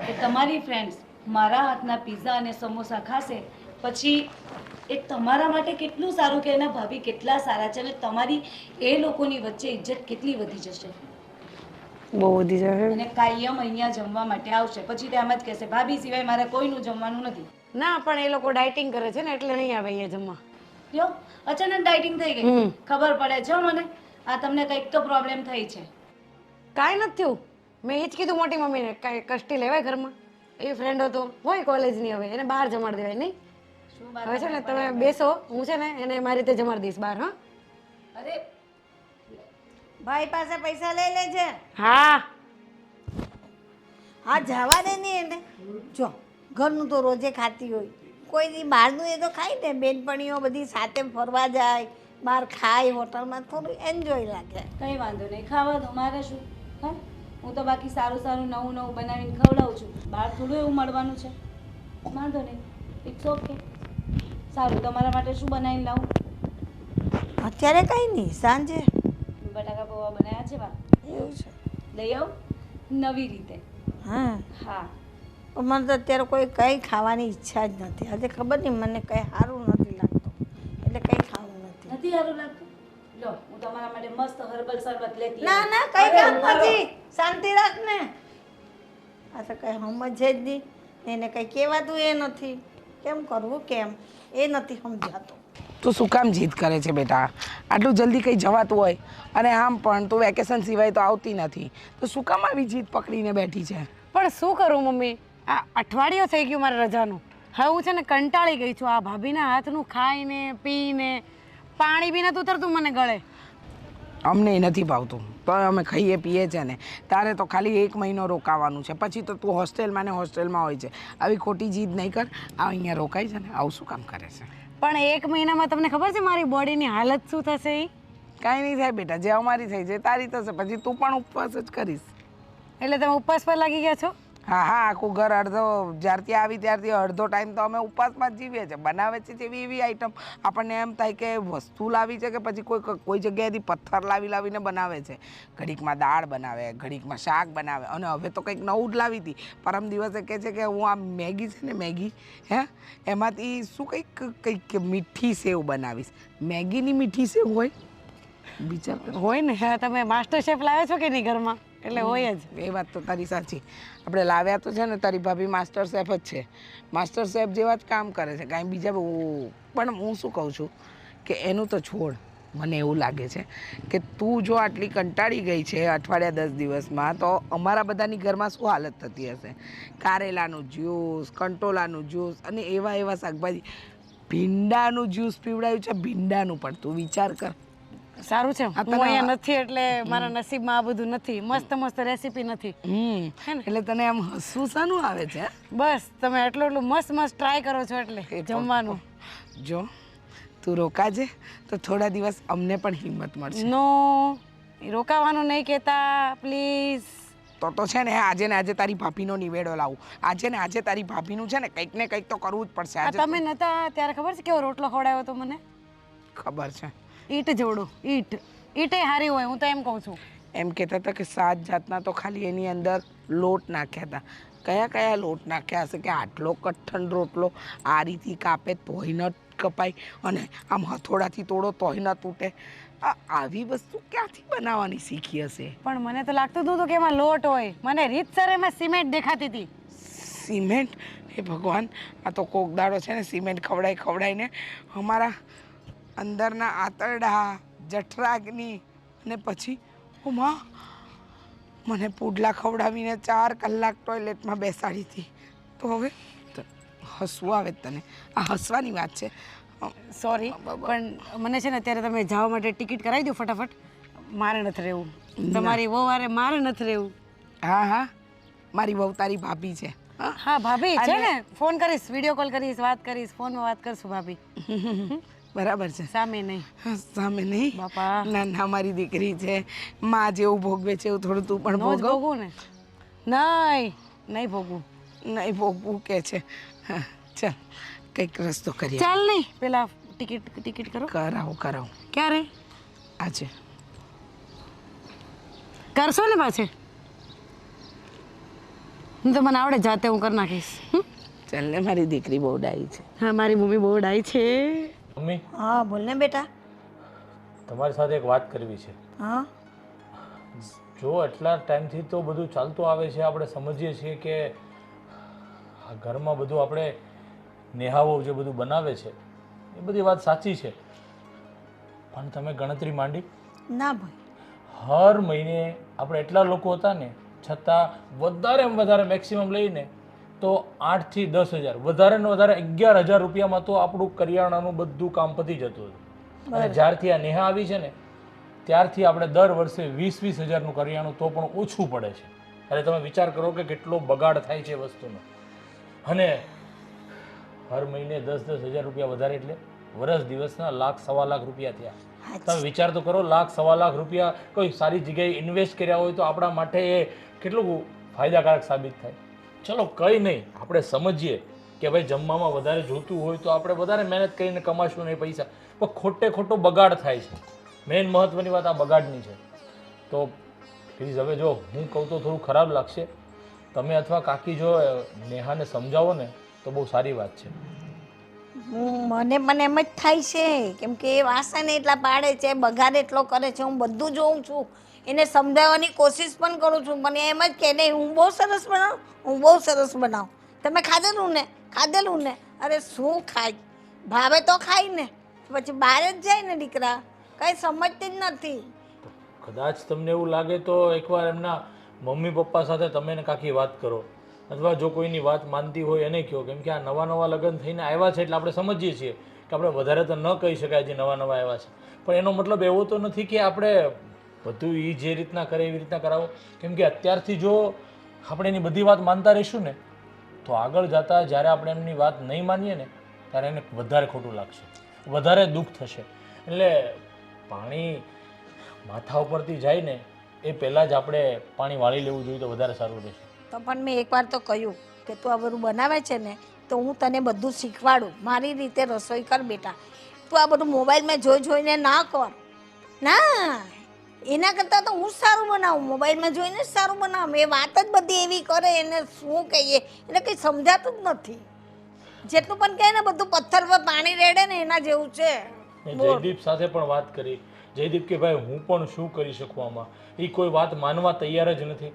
કે તમારી ફ્રેન્ડ્સ મારા હાથના પિઝા અને સમોસા ખાશે પછી એ તમારા માટે કેટલું સારું કે એના ભાભી કેટલા સારા છે અને તમારી એ લોકોની વચ્ચે ઇજ્જત કેટલી વધી જશે. બહુ વધી જાય. અને કાયમ અહીંયા જમવા માટે આવશે. પછી તે એમ જ કહેશે ભાભી સિવાય મારે કોઈનું જમવાનું નથી. ના, પણ એ લોકો ડાયટિંગ કરે છે ને એટલે નહીં આવે અહીંયા જમવા. લ્યો અચાનક ડાયટિંગ થઈ ગઈ. હમ. ખબર પડે છે હો મને આ તમને કંઈક તો પ્રોબ્લેમ થઈ છે. કાંઈ નથી થયું. મેં એ જ કીધું મોટી મમ્મીને, કાંઈ કષ્ટી લેવાય ઘરમાં? એ ફ્રેન્ડ હતો હોય કોલેજની, હવે એને બહાર જમાડી દેવાય નહીં? શું વાત હવે છે ને તમે બેસો, હું છે ને એને મારી રીતે જમાડી દઈશ બહાર. હા, અરે ભાઈ પાસે પૈસા લઈ લેજે. હા હા જવા દે ને એને. જો ઘરનું તો રોજે ખાતી હોય, કોઈ દી બહારનું એ તો ખાય ને. બેનપણીઓ બધી સાથે ફરવા જાય, બહાર ખાય, હોટલમાં થોડું એન્જોય લાગે. કંઈ વાંધો નહીં, ખાવા દો, મારે શું. હા, હું તો બાકી સારું સારું નવું નવું બનાવીને ખવડાવું છું. બહાર થોડું એવું મળવાનું છે. વાંધો નહીં, ઇટ્સ ઓકે. સારું, તમારા માટે શું બનાવીને લાવું? અત્યારે કંઈ નહીં, સાંજે. બટાકા પૌવા બનાવ્યા છે, બા. એવું છે. લઈ આવું નવી રીતે. હા, હા, પણ મને તો અત્યારે કોઈ કંઈ ખાવાની ઈચ્છા જ નથી. આજે ખબર નહીં મને કંઈ સારું નથી લાગતું, એટલે કંઈ ખાવું નથી. નથી સારું લાગતું? લો, હું તમારા માટે મસ્ત હર્બલ શરબત લેતી ના આવું. ના કંઈ અરે, કામ ઉભા રહો. નથી, શાંતિ રાખ ને. આ તો કંઈ સમજે જ નહીં, એને કંઈ કહેવાતું એ નથી. કેમ કરવું કેમ એ નથી સમજાતું. તું શું કામ જીદ કરે છે બેટા? આટલું જલ્દી કંઈ જવાતું હોય અને આમ પણ તું વેકેશન સિવાય તો આવતી નથી, તો શું કામ આવી જીદ પકડીને બેઠી છે? પણ શું કરું મમ્મી, આ અઠવાડિયું થઈ ગયું મારે રજાનું. હવે હું છે ને કંટાળી ગઈ છું આ ભાભીના હાથનું ખાઈને પીને. પાણી બી નથી ઉતરતું મને ગળે. અમને નથી ભાવતું, પણ અમે ખાઈએ પીએ છે ને. તારે તો ખાલી 1 મહિનો રોકાવાનું છે, પછી તો તું હોસ્ટેલમાં ને હોસ્ટેલમાં હોય છે. આવી ખોટી જીદ નહીં કર. આ અહીંયા રોકાય છે ને, આવું શું કામ કરે છે? પણ 1 મહિનામાં તમને ખબર છે મારી બોડીની હાલત શું થશે એ? કાંઈ નહીં થાય બેટા, જે અમારી થઈ જાય તારી થશે. પછી તું પણ ઉપવાસ જ કરીશ. એટલે તમે ઉપવાસ પર લાગી ગયા છો? હા હા, આખું ઘર જ્યારથી આવી ત્યારથી અડધો ટાઈમ તો અમે ઉપવાસમાં જ જીવીએ છીએ. બનાવે છે જેવી એવી આઈટમ આપણને એમ થાય કે વસ્તુ લાવી છે કે પછી કોઈ જગ્યાએથી પથ્થર લાવીને બનાવે છે. ઘડીકમાં દાળ બનાવે, ઘડીકમાં શાક બનાવે, અને હવે તો કંઈક નવું જ લાવી હતી. પરમ દિવસે કહે છે કે હું આ મેગી છે ને, મેગી એમાંથી શું કંઈક મીઠી સેવ બનાવીશ. મેગીની મીઠી સેવ હોય વિચાર કર. હોય ને. હા, તમે માસ્ટર શેફ લાવ્યા છો કે નહીં ઘરમાં? એટલે હોય જ. એ વાત તો તારી સાચી. આપણે લાવ્યા તો છે ને, તારી ભાભી માસ્ટર શેફ જ છે. માસ્ટર શેફ જેવા જ કામ કરે છે, કાંઈ બીજા. પણ હું શું કહું છું કે એનું તો છોડ. મને એવું લાગે છે કે તું જો આટલી કંટાળી ગઈ છે અઠવાડિયા 10 દિવસમાં, તો અમારા બધાની ઘરમાં શું હાલત થતી હશે? કારેલાનું જ્યુસ, કંટોલાનું જ્યુસ અને એવા શાકભાજી. ભીંડાનું જ્યુસ પીવડાવ્યું છે, ભીંડાનું પણ. તું વિચાર કર. સારું છે હું અહીંયા નથી એટલે મારા નસીબમાં આ બધું નથી. મસ્ત રેસીપી નથી. એટલે તને આમ હસવું શાનું આવે છે? બસ તમે એટલું મસ્ત ટ્રાય કરો છો એટલે જમવાનું. જો તું રોકાજે તો થોડા દિવસ અમને પણ હિંમત મળશે. નો, રોકાવાનું નહીં કહેતા પ્લીઝ. તો છે ને આજે તારી ભાભીનો નિવેડો લાવું. આજે તારી ભાભીનું છે ને કંઈક ને કંઈક તો કરવું જ પડશે. આજે તમે નતા ત્યારે ખબર છે કેવો રોટલો ખવડાવ્યો તો મને? ખબર છે. ઈટ જોડો. ઈટે હારી હોય, હું તો એમ કહું છું. એમ કહેતા હતા કે 7 જાતના તો ખાલી એની અંદર લોટ નાખ્યા હતા. કયા લોટ નાખ્યા હશે કે આટલો કઠણ રોટલો આ રીતથી કાપે તોય ન કપાય, અને આમ હથોડાથી તોડો તોય ન તૂટે? આવી વસ્તુ ક્યાંથી બનાવવાની શીખી હશે? પણ મને તો લાગતું હતું કે એમાં લોટ હોય. મને રીતસર એમાં સિમેન્ટ દેખાતી હતી. સિમેન્ટ? હે ભગવાન, આ તો કોક દાડો છે ને સિમેન્ટ ખવડાવીને અમારા અંદરના આંતરડા, જઠરાગ્નિ, અને પછી માં મને પુડલા ખવડાવીને 4 કલાક ટોયલેટમાં બેસાડી હતી. તો હવે હસવું આવે તને? આ હસવાની વાત છે? સોરી, પણ મને છે ને અત્યારે તમે જવા માટે ટિકિટ કરાવી દો ફટાફટ. મારે નથી રહેવું. તમારી વહુ વારે મારે નથી રહેવું. હા, મારી વહુ તારી ભાભી છે. હા ભાભી છે ને, ફોન કરીશ, વિડીયો કોલ કરીશ, વાત કરીશ, ફોનમાં વાત કરશું ભાભી. બરાબર છે. સામે નહીં. સામે નહીં બાપા. ના, મારી દીકરી છે. માં જેવું ભોગવે છે એવું થોડું તું પણ નો જ ભોગવ. ભોગવું ને? નહીં ભોગવું. નહીં ભોગવું કે છે. ચાલ કંઈક રસ્તો કરીએ. ચાલ નહીં, પેલા ટિકિટ કરો. કરાવું. ક્યારે? આજે કરશો ને પાછે? હું તો મને આવડે, જાતે હું કરી નાખીશ. ચાલ ને, મારી દીકરી બહુ ડાઈ છે. હા, મારી મમ્મી બહુ ડાઈ છે. મમ્મી, હા બોલ ને બેટા. તમારી સાથે એક વાત કરવી છે. હા જો એટલા ટાઈમથી તો બધું ચાલતું આવે છે, આપણે સમજીએ છીએ કે આ ઘરમાં બધું આપણે નેહાઓ જે બધું બનાવે છે એ બધી વાત સાચી છે, પણ તમે ગણતરી માંડી. ના ભાઈ, હર મહિને આપણે એટલા લોકો હતા ને, છતાં વધારેમાં વધારે મેક્સિમમ લઈને તો 8 થી 10 હજાર, વધારે ને વધારે 11,000 રૂપિયામાં તો આપણું કરિયાણાનું બધું કામ પતી જતું હતું. અને જ્યારથી આ નેહા આવી છે ને ત્યારથી આપણે દર વર્ષે 20,000-20,000નું કરિયાણું તો પણ ઓછું પડે છે. એટલે તમે વિચાર કરો કે કેટલો બગાડ થાય છે વસ્તુનો. અને હર મહિને 10,000 રૂપિયા વધારે એટલે વર્ષ દિવસના 1,00,000-1,25,000 રૂપિયા થયા. તમે વિચાર તો કરો, 1,00,000-1,25,000 રૂપિયા કોઈ સારી જગ્યાએ ઇન્વેસ્ટ કર્યા હોય તો આપણા માટે એ કેટલું ફાયદાકારક સાબિત થાય. ચલો કંઈ નહીં, આપણે સમજીએ કે ભાઈ જમવામાં વધારે જોતું હોય તો આપણે વધારે મહેનત કરીને કમાશું નહીં પૈસા, પણ ખોટો બગાડ થાય છે. મેઇન મહત્વની વાત આ બગાડની છે. તો પ્લીઝ હવે જો હું કહું તો થોડું ખરાબ લાગશે, તમે અથવા કાકી જો નેહાને સમજાવો ને તો બહુ સારી વાત છે. મને પણ એમ જ થાય છે, કેમ કે એ વાસણ એટલા પાડે છે, બગાડ એટલો કરે છે, હું બધું જોઉં છું, એને સમજાવવાની કોશિશ પણ કરું છું, પણ એમ જ કે નહીં હું બહુ સરસ બનાવું, હું બહુ સરસ બનાવું. તમે ખાધેલું ને અરે શું ખાય, ભાવે તો ખાય ને, પછી બહાર જ જાય ને દીકરા, કંઈ સમજતી જ નથી. કદાચ તમને એવું લાગે તો એકવાર એમના મમ્મી પપ્પા સાથે તમે ને કાકી વાત કરો, અથવા જો કોઈની વાત માનતી હોય એને કહો. કેમ કે આ નવા લગ્ન થઈને આવ્યા છે એટલે આપણે સમજીએ છીએ કે આપણે વધારે તો ન કહી શકાય જે નવા આવ્યા છે, પણ એનો મતલબ એવો તો નથી કે આપણે બધું એ જે રીતના કરે એવી રીતના કરાવો. કેમ કે અત્યારથી જો આપણે એની બધી વાત માનતા રહીશું ને તો આગળ જતાં જ્યારે આપણે એમની વાત નહીં માનીએ ને ત્યારે એને વધારે ખોટું લાગશે, વધારે દુઃખ થશે. એટલે પાણી માથા ઉપરથી જાય ને એ પહેલાં જ આપણે પાણી વાળી લેવું જોઈએ તો વધારે સારું રહેશે. તો પણ મેં એકવાર તો કહ્યું કે તું આ બધું બનાવે છે ને તો હું તને બધું શીખવાડું, મારી રીતે રસોઈ કર બેટા, તું આ બધું મોબાઈલમાં જોઈને ના કર. ના, એના કરતાં તો હું જ સારું બનાવું, મોબાઈલમાં જોઈને જ સારું બનાવું. એ વાત જ બધી એવી કરે, એને શું કહીએ, એને કંઈ સમજાતું જ નથી. જેટલું પણ કહે ને બધું પથ્થર પર પાણી રેડે ને એના જેવું છે. જયદીપ સાથે પણ વાત કરી, જયદીપ કે ભાઈ હું પણ શું કરી શકું આમાં, એ કોઈ વાત માનવા તૈયાર જ નથી.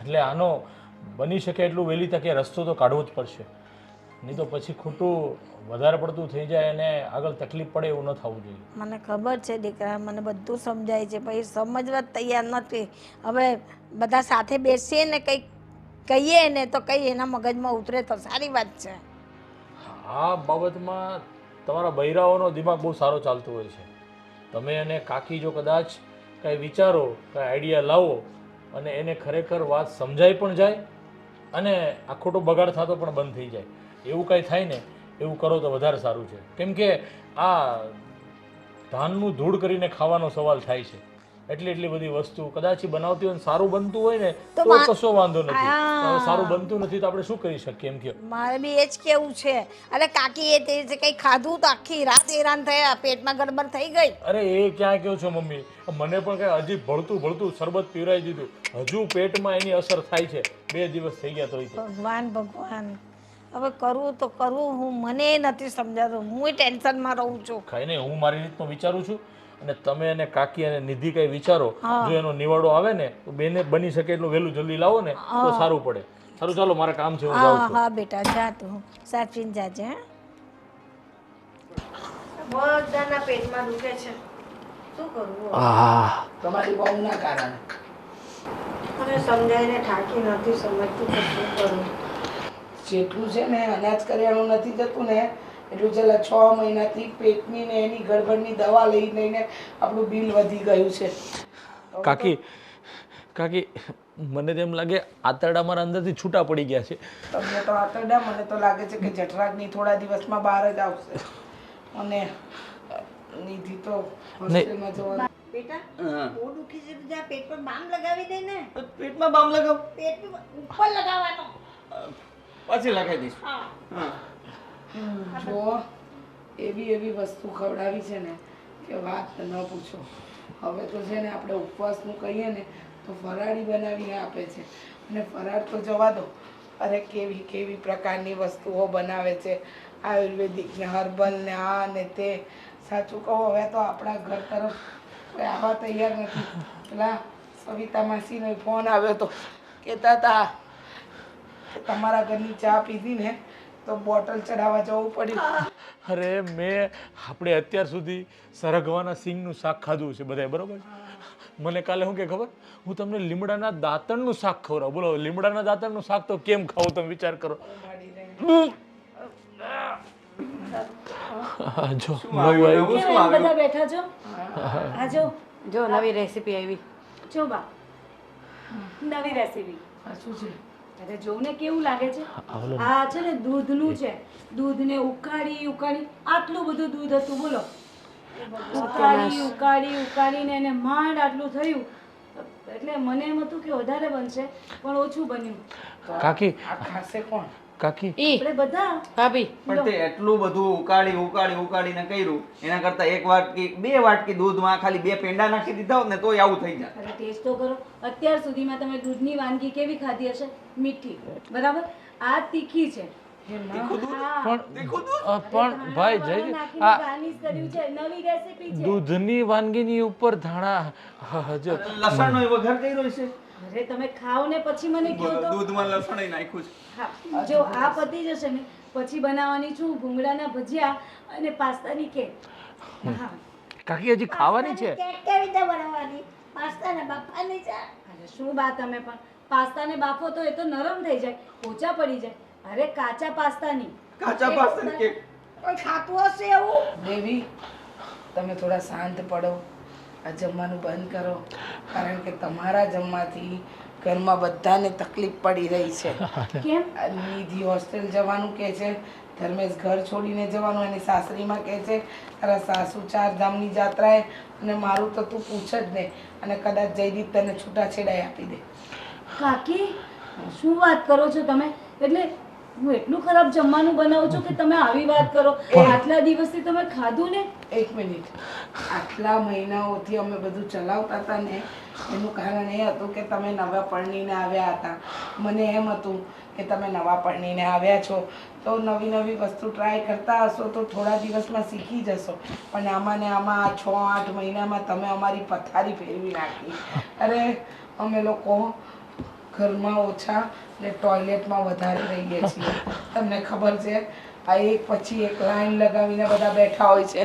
એટલે આનો બની શકે એટલું વહેલી તકે રસ્તો તો કાઢવો જ પડશે, નહીં તો પછી ખોટું વધારે પડતું થઈ જાય અને આગળ તકલીફ પડે એવું ન થવું જોઈએ. મને ખબર છે દીકરા, મને બધું સમજાય છે, પછી સમજવા તૈયાર નથી. હવે બધા સાથે બેસીએ ને કંઈક કહીએ ને તો કંઈ એના મગજમાં ઉતરે તો સારી વાત છે. આ બાબતમાં તમારા બૈરાઓનો દિમાગ બહુ સારો ચાલતો હોય છે. તમે અને કાકી જો કદાચ કાંઈ વિચારો, કાંઈ આઈડિયા લાવો અને એને ખરેખર વાત સમજાઈ પણ જાય અને આ ખોટો બગાડ થતો પણ બંધ થઈ જાય, એવું કાંઈ થાય ને એવું કરો તો વધારે સારું છે. કેમ કે આ ધાનનું ધૂળ કરીને ખાવાનો સવાલ થાય છે. એટલી બધી વસ્તુ કદાચ બનાવતી હોય સારું બનતું હોય ને તો કશો વાંધો નથી, સારું બનતું નથી તો આપણે શું કરી શકીએ એમ કે. મારે બી એ જ કેવું છે. અરે કાકી એ તે કંઈ ખાધું તો આખી રાત હેરાન થયા, પેટમાં ગડબડ થઈ ગઈ. અરે એ ક્યાં કહો છો મમ્મી, મને પણ કઈ હજી ભળતું શરબત પીવરાઈ દીધું, હજુ પેટમાં એની અસર થાય છે, 2 દિવસ થઈ ગયા તો. ભગવાન હવે કરવું તો કરવું હું, મને નથી સમજાતું, હું ટેન્શનમાં રહું છું. ખાઈ નહીં, હું મારી રીતનું વિચારું છું અને તમે અને કાકી અને નિધિ કઈ વિચારો, જો એનો નિવાડો આવે ને તો બેને બની શકે એટલું વહેલું જલ્દી લાવો ને તો સારું પડે. સારું ચાલો, મારા કામ છે, હું જાઉં છું. હા બેટા જા, તું સાચવીને જાજે. બધાના પેટમાં દુખે છે, શું કરવું તમારી બહુના કારણે. મને સમજાઈને થાકી નથી સમજતું કે શું કરું. જેટલું છે ને અનાજ કરિયાણું નથી જતું ને એટલું છેલ્લા 6 મહિનાથી પેટની ને એની ગડબડની દવા લઈને આપણું બિલ વધી ગયું છે. કાકી મને તેમ લાગે આંતરડા મારા અંદરથી છૂટા પડી ગયા છે. તમને તો આંતરડા, મને તો લાગે છે કે જઠરાગ્નિ થોડા દિવસમાં બહાર જ આવશે. અને નિધિ તો હોસ્ટેલમાં જવાનું. બેટા બહુ દુખી છે, જા પેટ પર બામ લગાવી દે ને. પેટમાં બામ લગાવ, પેટ ઉપર લગાવવાનો. પછી લગાવી દઈશ. હા જો એવી વસ્તુ ખવડાવી છે ને કે વાત ન પૂછો. હવે તો છે ને આપણે ઉપવાસનું કહીએ ને તો ફરાળી બનાવીને આપે છે, અને ફરાળ તો જવા દો, અરે કેવી પ્રકારની વસ્તુઓ બનાવે છે, આયુર્વેદિક ને હર્બલ ને આ ને તે. સાચું કહો, હવે તો આપણા ઘર તરફ કોઈ આવવા તૈયાર નથી. પેલા સવિતા માસીનો ફોન આવ્યો તો, કહેતા હતા તમારા ઘરની ચા પીધી ને તો બોટલ ચડાવવા જવું પડ્યું. અરે આપણે અત્યાર સુધી સરગવાના સિંગનું શાક ખાધું છે બધાય, બરોબર? મને કાલે શું કે ખબર, હું તમને લીમડાના દાંતણનું શાક ખવડાવું. બોલો, લીમડાના દાંતણનું શાક તો કેમ ખાવું તમે વિચાર કરો. બધા બેઠા છો, આજો જો નવી રેસીપી આવી. જો બા નવી રેસીપી શું છે? અરે જોઉં ને કેવું લાગે છે. આ છે ને દૂધનું છે. દૂધને ઉકાળી આટલું બધું દૂધ હતું બોલો. ઉકાળીને એને માંડ આટલું થયું. એટલે મને એમ હતું કે વધારે બનશે પણ ઓછું બન્યું. કાકી આ ખાશે કોણ? કાકી ઈ આપણે બધા ભાભી પણ તે એટલું બધું ઉકાળીને કર્યું એના કરતા એક વાટકી 2 વાટકી દૂધમાં ખાલી 2 પેંડા નાખી દીધા હોત ને તોય આવું થઈ જાય. અરે ટેસ્ટ તો કરો. અત્યાર સુધીમાં તમે દૂધની વાનગી કેવી ખાધી હશે? મીઠી, બરાબર. આ તીખી છે. હા. પણ ભાઈ જય નાખીને આ garnish કર્યું છે. નવી રેસીપી છે. દૂધની વાનગીની ઉપર ધાણા જો લસણનો વઘાર કર્યો છે. અરે તમે ખાઓ ને પછી મને કહો તો. દૂધમાં લસણ નાખ્યું છે. હા, જો આ પતી જશે ને પછી બનાવવાની છું ભૂંગળાના ભજીયા અને પાસ્તાની કેક. હા. કાકી હજી ખાવાની છે. કેક કેવી રીતે બનાવવાની? પાસ્તાને બાફવાની છે. અરે શું બા તમે પણ પાસ્તાને બાફો તો એ તો નરમ થઈ જાય, પોચા પડી જાય. અરે કાચા પાસ્તાની. કાચા પાસ્તાની કેક. કોઈ ખાતું હશે એવું? દેવી, તમે થોડા શાંત પડો. આ જમવાનું બંધ કરો, કારણ કે તમારા જમવાથી ઘરમાં બધાને તકલીફ પડી રહી છે. કેમ? આ નિધિ હોસ્ટેલ જવાનું કહે છે, ધર્મેશ ઘર છોડીને જવાનું એની સાસરીમાં કહે છે, તારા સાસુ 4 ધામની જાત્રાએ, અને મારું તો તું પૂછ જ નહીં. અને કદાચ જયદીપ તને છૂટાછેડાઈ આપી દે. કાકી શું વાત કરો છો તમે? એટલે હું એટલું ખરાબ જમવાનું બનાવું છું કે તમે આવી વાત કરો? આટલા દિવસથી તમે ખાધું ને? 1 મિનિટ. આટલા મહિનાઓથી અમે બધું ચલાવતા હતા ને, એનું કારણ એ હતું કે તમે નવા પરણીને આવ્યા હતા. મને એમ હતું કે તમે નવા પરણીને આવ્યા છો તો નવી નવી વસ્તુ ટ્રાય કરતા હશો તો થોડા દિવસમાં શીખી જશો. પણ આમાં ને આમાં આ 6-8 મહિનામાં તમે અમારી પથારી ફેરવી નાખી. અરે અમે લોકો ઘરમાં ઓછા ને ટોયલેટમાં વધારે રહીએ છીએ. તમને ખબર છે, આ એક પછી એક લાઈન લગાવીને બધા બેઠા હોય છે.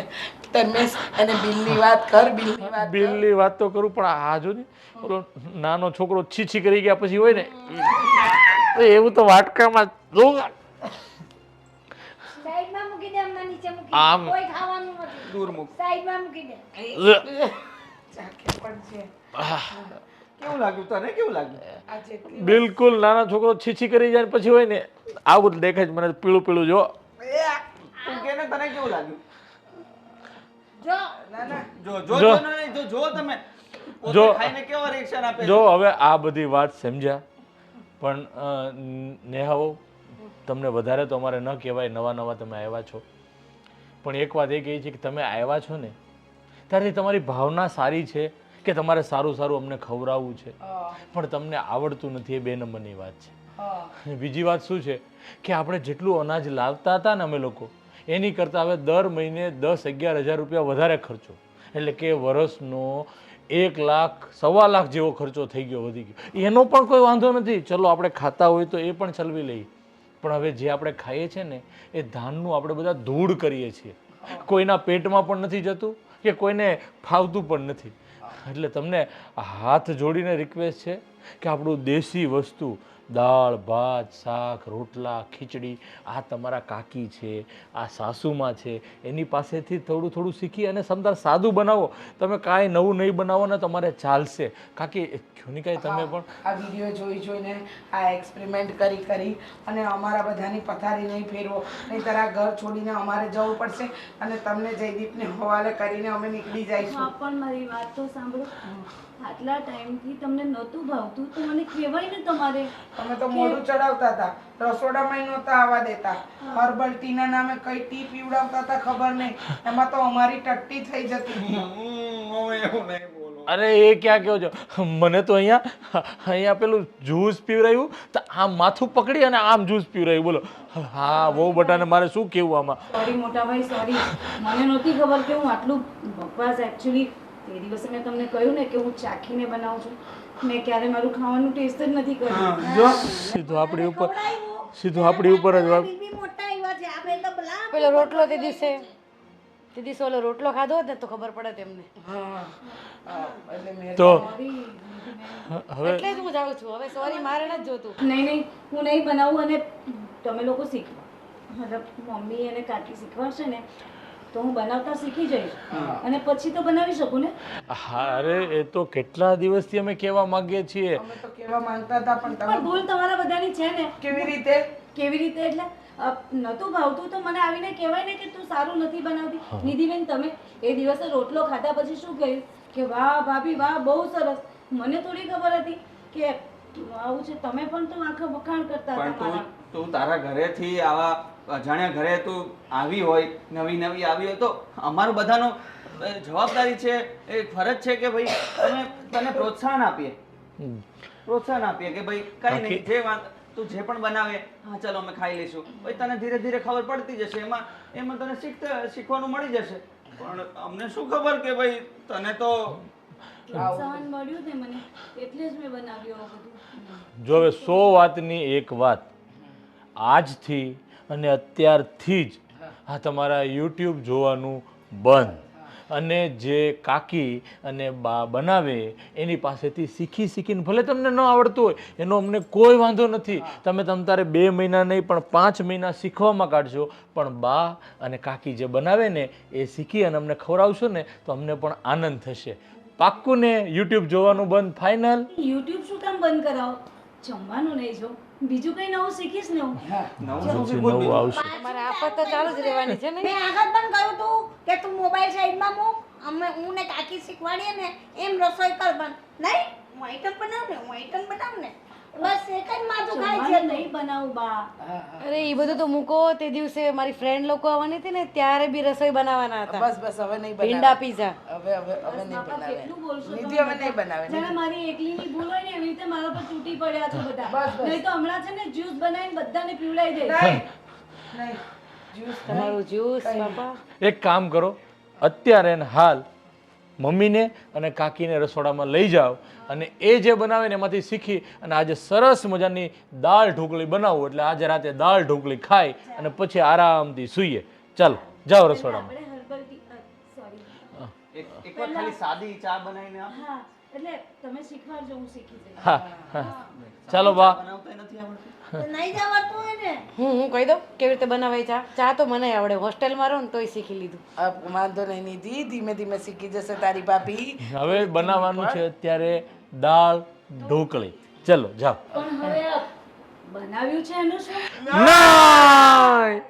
તમે અને બિલની વાત કર, બિલની વાત કર. બિલની વાત તો કરું પણ આ જો ને ઓલો નાનો છોકરો છીછી કરી ગયા પછી હોય ને તો એવું તો વાટકામાં જો સાઈડમાં મૂકી દે, અમને નીચે મૂકી દે. આમ. કોઈ ખાવાનું નથી. દૂર મૂક. સાઈડમાં મૂકી દે. ચાખે પણ છે. કેવું લાગ્યું તને? કેવું લાગ્યું? આ જેટલી બિલકુલ નાના છોકરો છીછી કરી જાય ને પછી હોય ને આવું જ દેખાય છે મને પીળું પીળું જો. તું કે ને તને કેવું લાગ્યું? જો ના ના જો નહીં, જો તમે પોતે જો. ખાઈને કેવો રિએક્શન આપે છે. જો હવે આ બધી વાત સમજ્યા પણ નેહાઓ તમને વધારે તો અમારે ન કહેવાય, નવા તમે આવ્યા છો. પણ એક વાત એ કહી છે કે તમે આવ્યા છો ને ત્યારથી તમારી ભાવના સારી છે કે તમારે સારું અમને ખવડાવવું છે, પણ તમને આવડતું નથી. એ 2 નંબરની વાત છે. અને બીજી વાત શું છે કે આપણે જેટલું અનાજ લાવતા હતા ને અમે લોકો એની કરતાં હવે દર મહિને 10-11 હજાર રૂપિયા વધારે ખર્ચો, એટલે કે વર્ષનો 1 લાખ 1.25 લાખ જેવો ખર્ચો થઈ ગયો, વધી ગયો. એનો પણ કોઈ વાંધો નથી, ચલો આપણે ખાતા હોય તો એ પણ ચલવી લઈએ. પણ હવે જે આપણે ખાઈએ છીએ ને એ ધાનનું આપણે બધા ધૂળ કરીએ છીએ, કોઈના પેટમાં પણ નથી જતું કે કોઈને ફાવતું પણ નથી. એટલે તમને હાથ જોડીને રિક્વેસ્ટ છે કે આપણું દેશી વસ્તુ દાળ ભાત શાક રોટલા ખીચડી આ તમારા કાકી છે, આ સાસુમાં છે, એની પાસેથી થોડું શીખી અને સમજાર સાદું બનાવો. તમે કાંઈ નવું નહીં બનાવો ને તમારે ચાલશે. કાકી ક્યોની કાંઈ તમે પણ આ વિડીયો જોઈને આ એક્સપેરિમેન્ટ કરી અને અમારા બધાની પથારી નહીં ફેરવો, નહીંતર આ ઘર છોડીને અમારે જવું પડશે અને તમને જયદીપને હવાલે કરીને અમે નીકળી જઈશું. હા પણ મારી વાત તો સાંભળો. આટલા ટાઈમથી તમને નહોતું ભાવતું તો મને કહેવાય ને તમારે. તમે તો મોઢું ચડાવતા હતા, રસોડામાં નહોતા આવવા દેતા, હર્બલ ટીના નામે કઈ ટી પીવડાવતા હતા ખબર નહીં, એમાં તો અમારી ટટ્ટી થઈ જતી. હું એવું નહીં બોલું. અરે એ ક્યાં કહો છો, મને તો અહીંયા પેલું જ્યુસ પીવરાયું તો આમ માથું પકડી અને આમ જ્યુસ પીવરાયું. બોલો હા બહુ બટાને મારે શું કહેવું આમાં. સોરી મોટા ભાઈ, સોરી. મને નહોતી ખબર કે હું આટલું બકવાસ. એકચ્યુઅલી તે દિવસે મેં તમને કહ્યું ને કે હું ચાખીને બનાવું છું. મેં ક્યારે મારું ખાવાનું ટેસ્ટ જ નથી કર્યું. જો સીધું આપણી ઉપર જ વાત. બીબી મોટા આવ્યા છે. આપણે તો બલા પેલો રોટલો તે દિવસે ઓલો રોટલો ખાધો હોત ને તો ખબર પડે તેમને. એટલે મેં તો સોરી. હવે એટલે જ હું જાઉં છું. હવે સોરી મારે નથી જોતું. નહીં હું નહીં બનાવું અને તમે લોકો શીખવા. મતલબ મમ્મી અને કાકી શીખવાડશે ને તો હું બનાવતા શીખી જઈશ અને પછી તો બનાવી શકું ને. હા અરે એ તો કેટલા દિવસથી અમે કહેવા માંગીએ છીએ. અમે તો કેવા માંગતા હતા પણ તમે પણ ભૂલ તમારા બધાની છે ને. કેવી રીતે કેવી રીતે એટલે નતું ભાવતું તો મને આવીને કહેવાય ને કે તું સારું નથી બનાવતી. નિધિબેન તમે એ દિવસે રોટલો ખાધા પછી શું કહ્યું કે વાહ ભાભી વાહ બહુ સરસ. મને થોડી ખબર હતી કે આવું છે. તમે પણ તો આખા વખાણ કરતા પણ હતા મારા. તું તારા ઘરેથી આવા અજાણ્યા ઘરે તું આવી હોય, નવી નવી આવી હોય, તો અમારું બધાનો જવાબદારી છે, એ ફરજ છે કે ભાઈ અમે તને પ્રોત્સાહન આપીએ. પ્રોત્સાહન આપીએ કે ભાઈ કઈ નહીં, જે વાત તું જે પણ બનાવે, હા ચાલો અમે ખાઈ લઈશું. ભાઈ તને ધીરે ધીરે ખબર પડતી જશે, એમાં તને શીખવાનું મળી જશે. પણ અમને શું ખબર કે ભાઈ તને તો પ્રોત્સાહન મળ્યું ને મને, એટલે જ મેં બનાવ્યું આ બધું. જો હવે 100 વાતની એક વાત, આજથી અને અત્યારથી જ આ તમારા યુટ્યુબ જોવાનું બંધ, અને જે કાકી અને બા બનાવે એની પાસેથી શીખીને, ભલે તમને ન આવડતું હોય એનો અમને કોઈ વાંધો નથી, તમે તારે 2 મહિના નહીં પણ 5 મહિના શીખવામાં કાઢશો, પણ બા અને કાકી જે બનાવે ને એ શીખી અને અમને ખવડાવશો ને તો અમને પણ આનંદ થશે. પાક્કું ને? યુટ્યુબ જોવાનું બંધ ફાઇનલ? યુટ્યુબ શું કામ બંધ કરાવો? જમવાનું નહીં જો, બીજું કઈ નવું શીખીશ ને હું. નવું આવશે. તમારે આફત તો ચાલુ જ રહેવાની છે ને. મેં આગળ પણ કહ્યું તું કે તું મોબાઈલ સાઈડમાં મૂક, અમે હું ને કાકી શીખવાડીએ ને એમ રસોઈ કર. પણ નહીં, હું આઈટમ બનાવ ને, હું આઈટમ બનાવ ને, બસ એક જ માથું ખાય છે. જમવાનું નહીં બનાવું બા. અરે એ બધું તો મૂકો. તે દિવસે મારી ફ્રેન્ડ લોકો આવવાની હતી ને ત્યારે બી રસોઈ બનાવવાના હતા. બસ હવે નહીં ભીંડા બનાવે. પીઝા. હવે નહીં બાપા, બનાવે. કેટલું બોલશો નિધિ તમે હવે નહીં બધા? બનાવે. જાણે મારી એકલીની ભૂલ હોય ને એવી રીતે મારા પર તૂટી પડ્યા છો બધા. બસ. નહીં તો હમણાં છે ને જ્યુસ બનાવીને બધાને પીવડાવી દઈશ. નહીં જ્યુસ તમારું જ્યુસ બાપા. એક કામ કરો, અત્યારે ને હાલ મમ્મીને અને કાકીને રસોડામાં લઈ જાઓ અને એ જે બનાવે ને એમાંથી શીખી અને આજે સરસ મજાની દાળ ઢોકળી બનાવો, એટલે આજે રાતે દાળ ઢોકળી ખાઈ અને પછી આરામથી સૂઈએ. ચાલો જાઓ રસોડામાં. આપણે હર્બલ ટી સોરી એક વાર ખાલી સાદી ચા બનાવીને આપ. હા એટલે તમે શીખવાડજો, હું શીખી જઈશ. હા હા ચાલો બા. બનાવતા નથી આવડતું. નહીં જવાતું હોય ને હું કહી દઉં કેવી રીતે બનાવાય ચા. ચા તો મને આવડે, હોસ્ટેલમાં રહું ને તોય શીખી લીધું. વાંધો નહીં નિધિ, ધીમે ધીમે શીખી જશે તારી ભાભી. હવે બનાવવાનું છે અત્યારે દાળ ઢોકળી. ચલો જાઓ. પણ હવે આ બનાવ્યું છે એનું શું? ના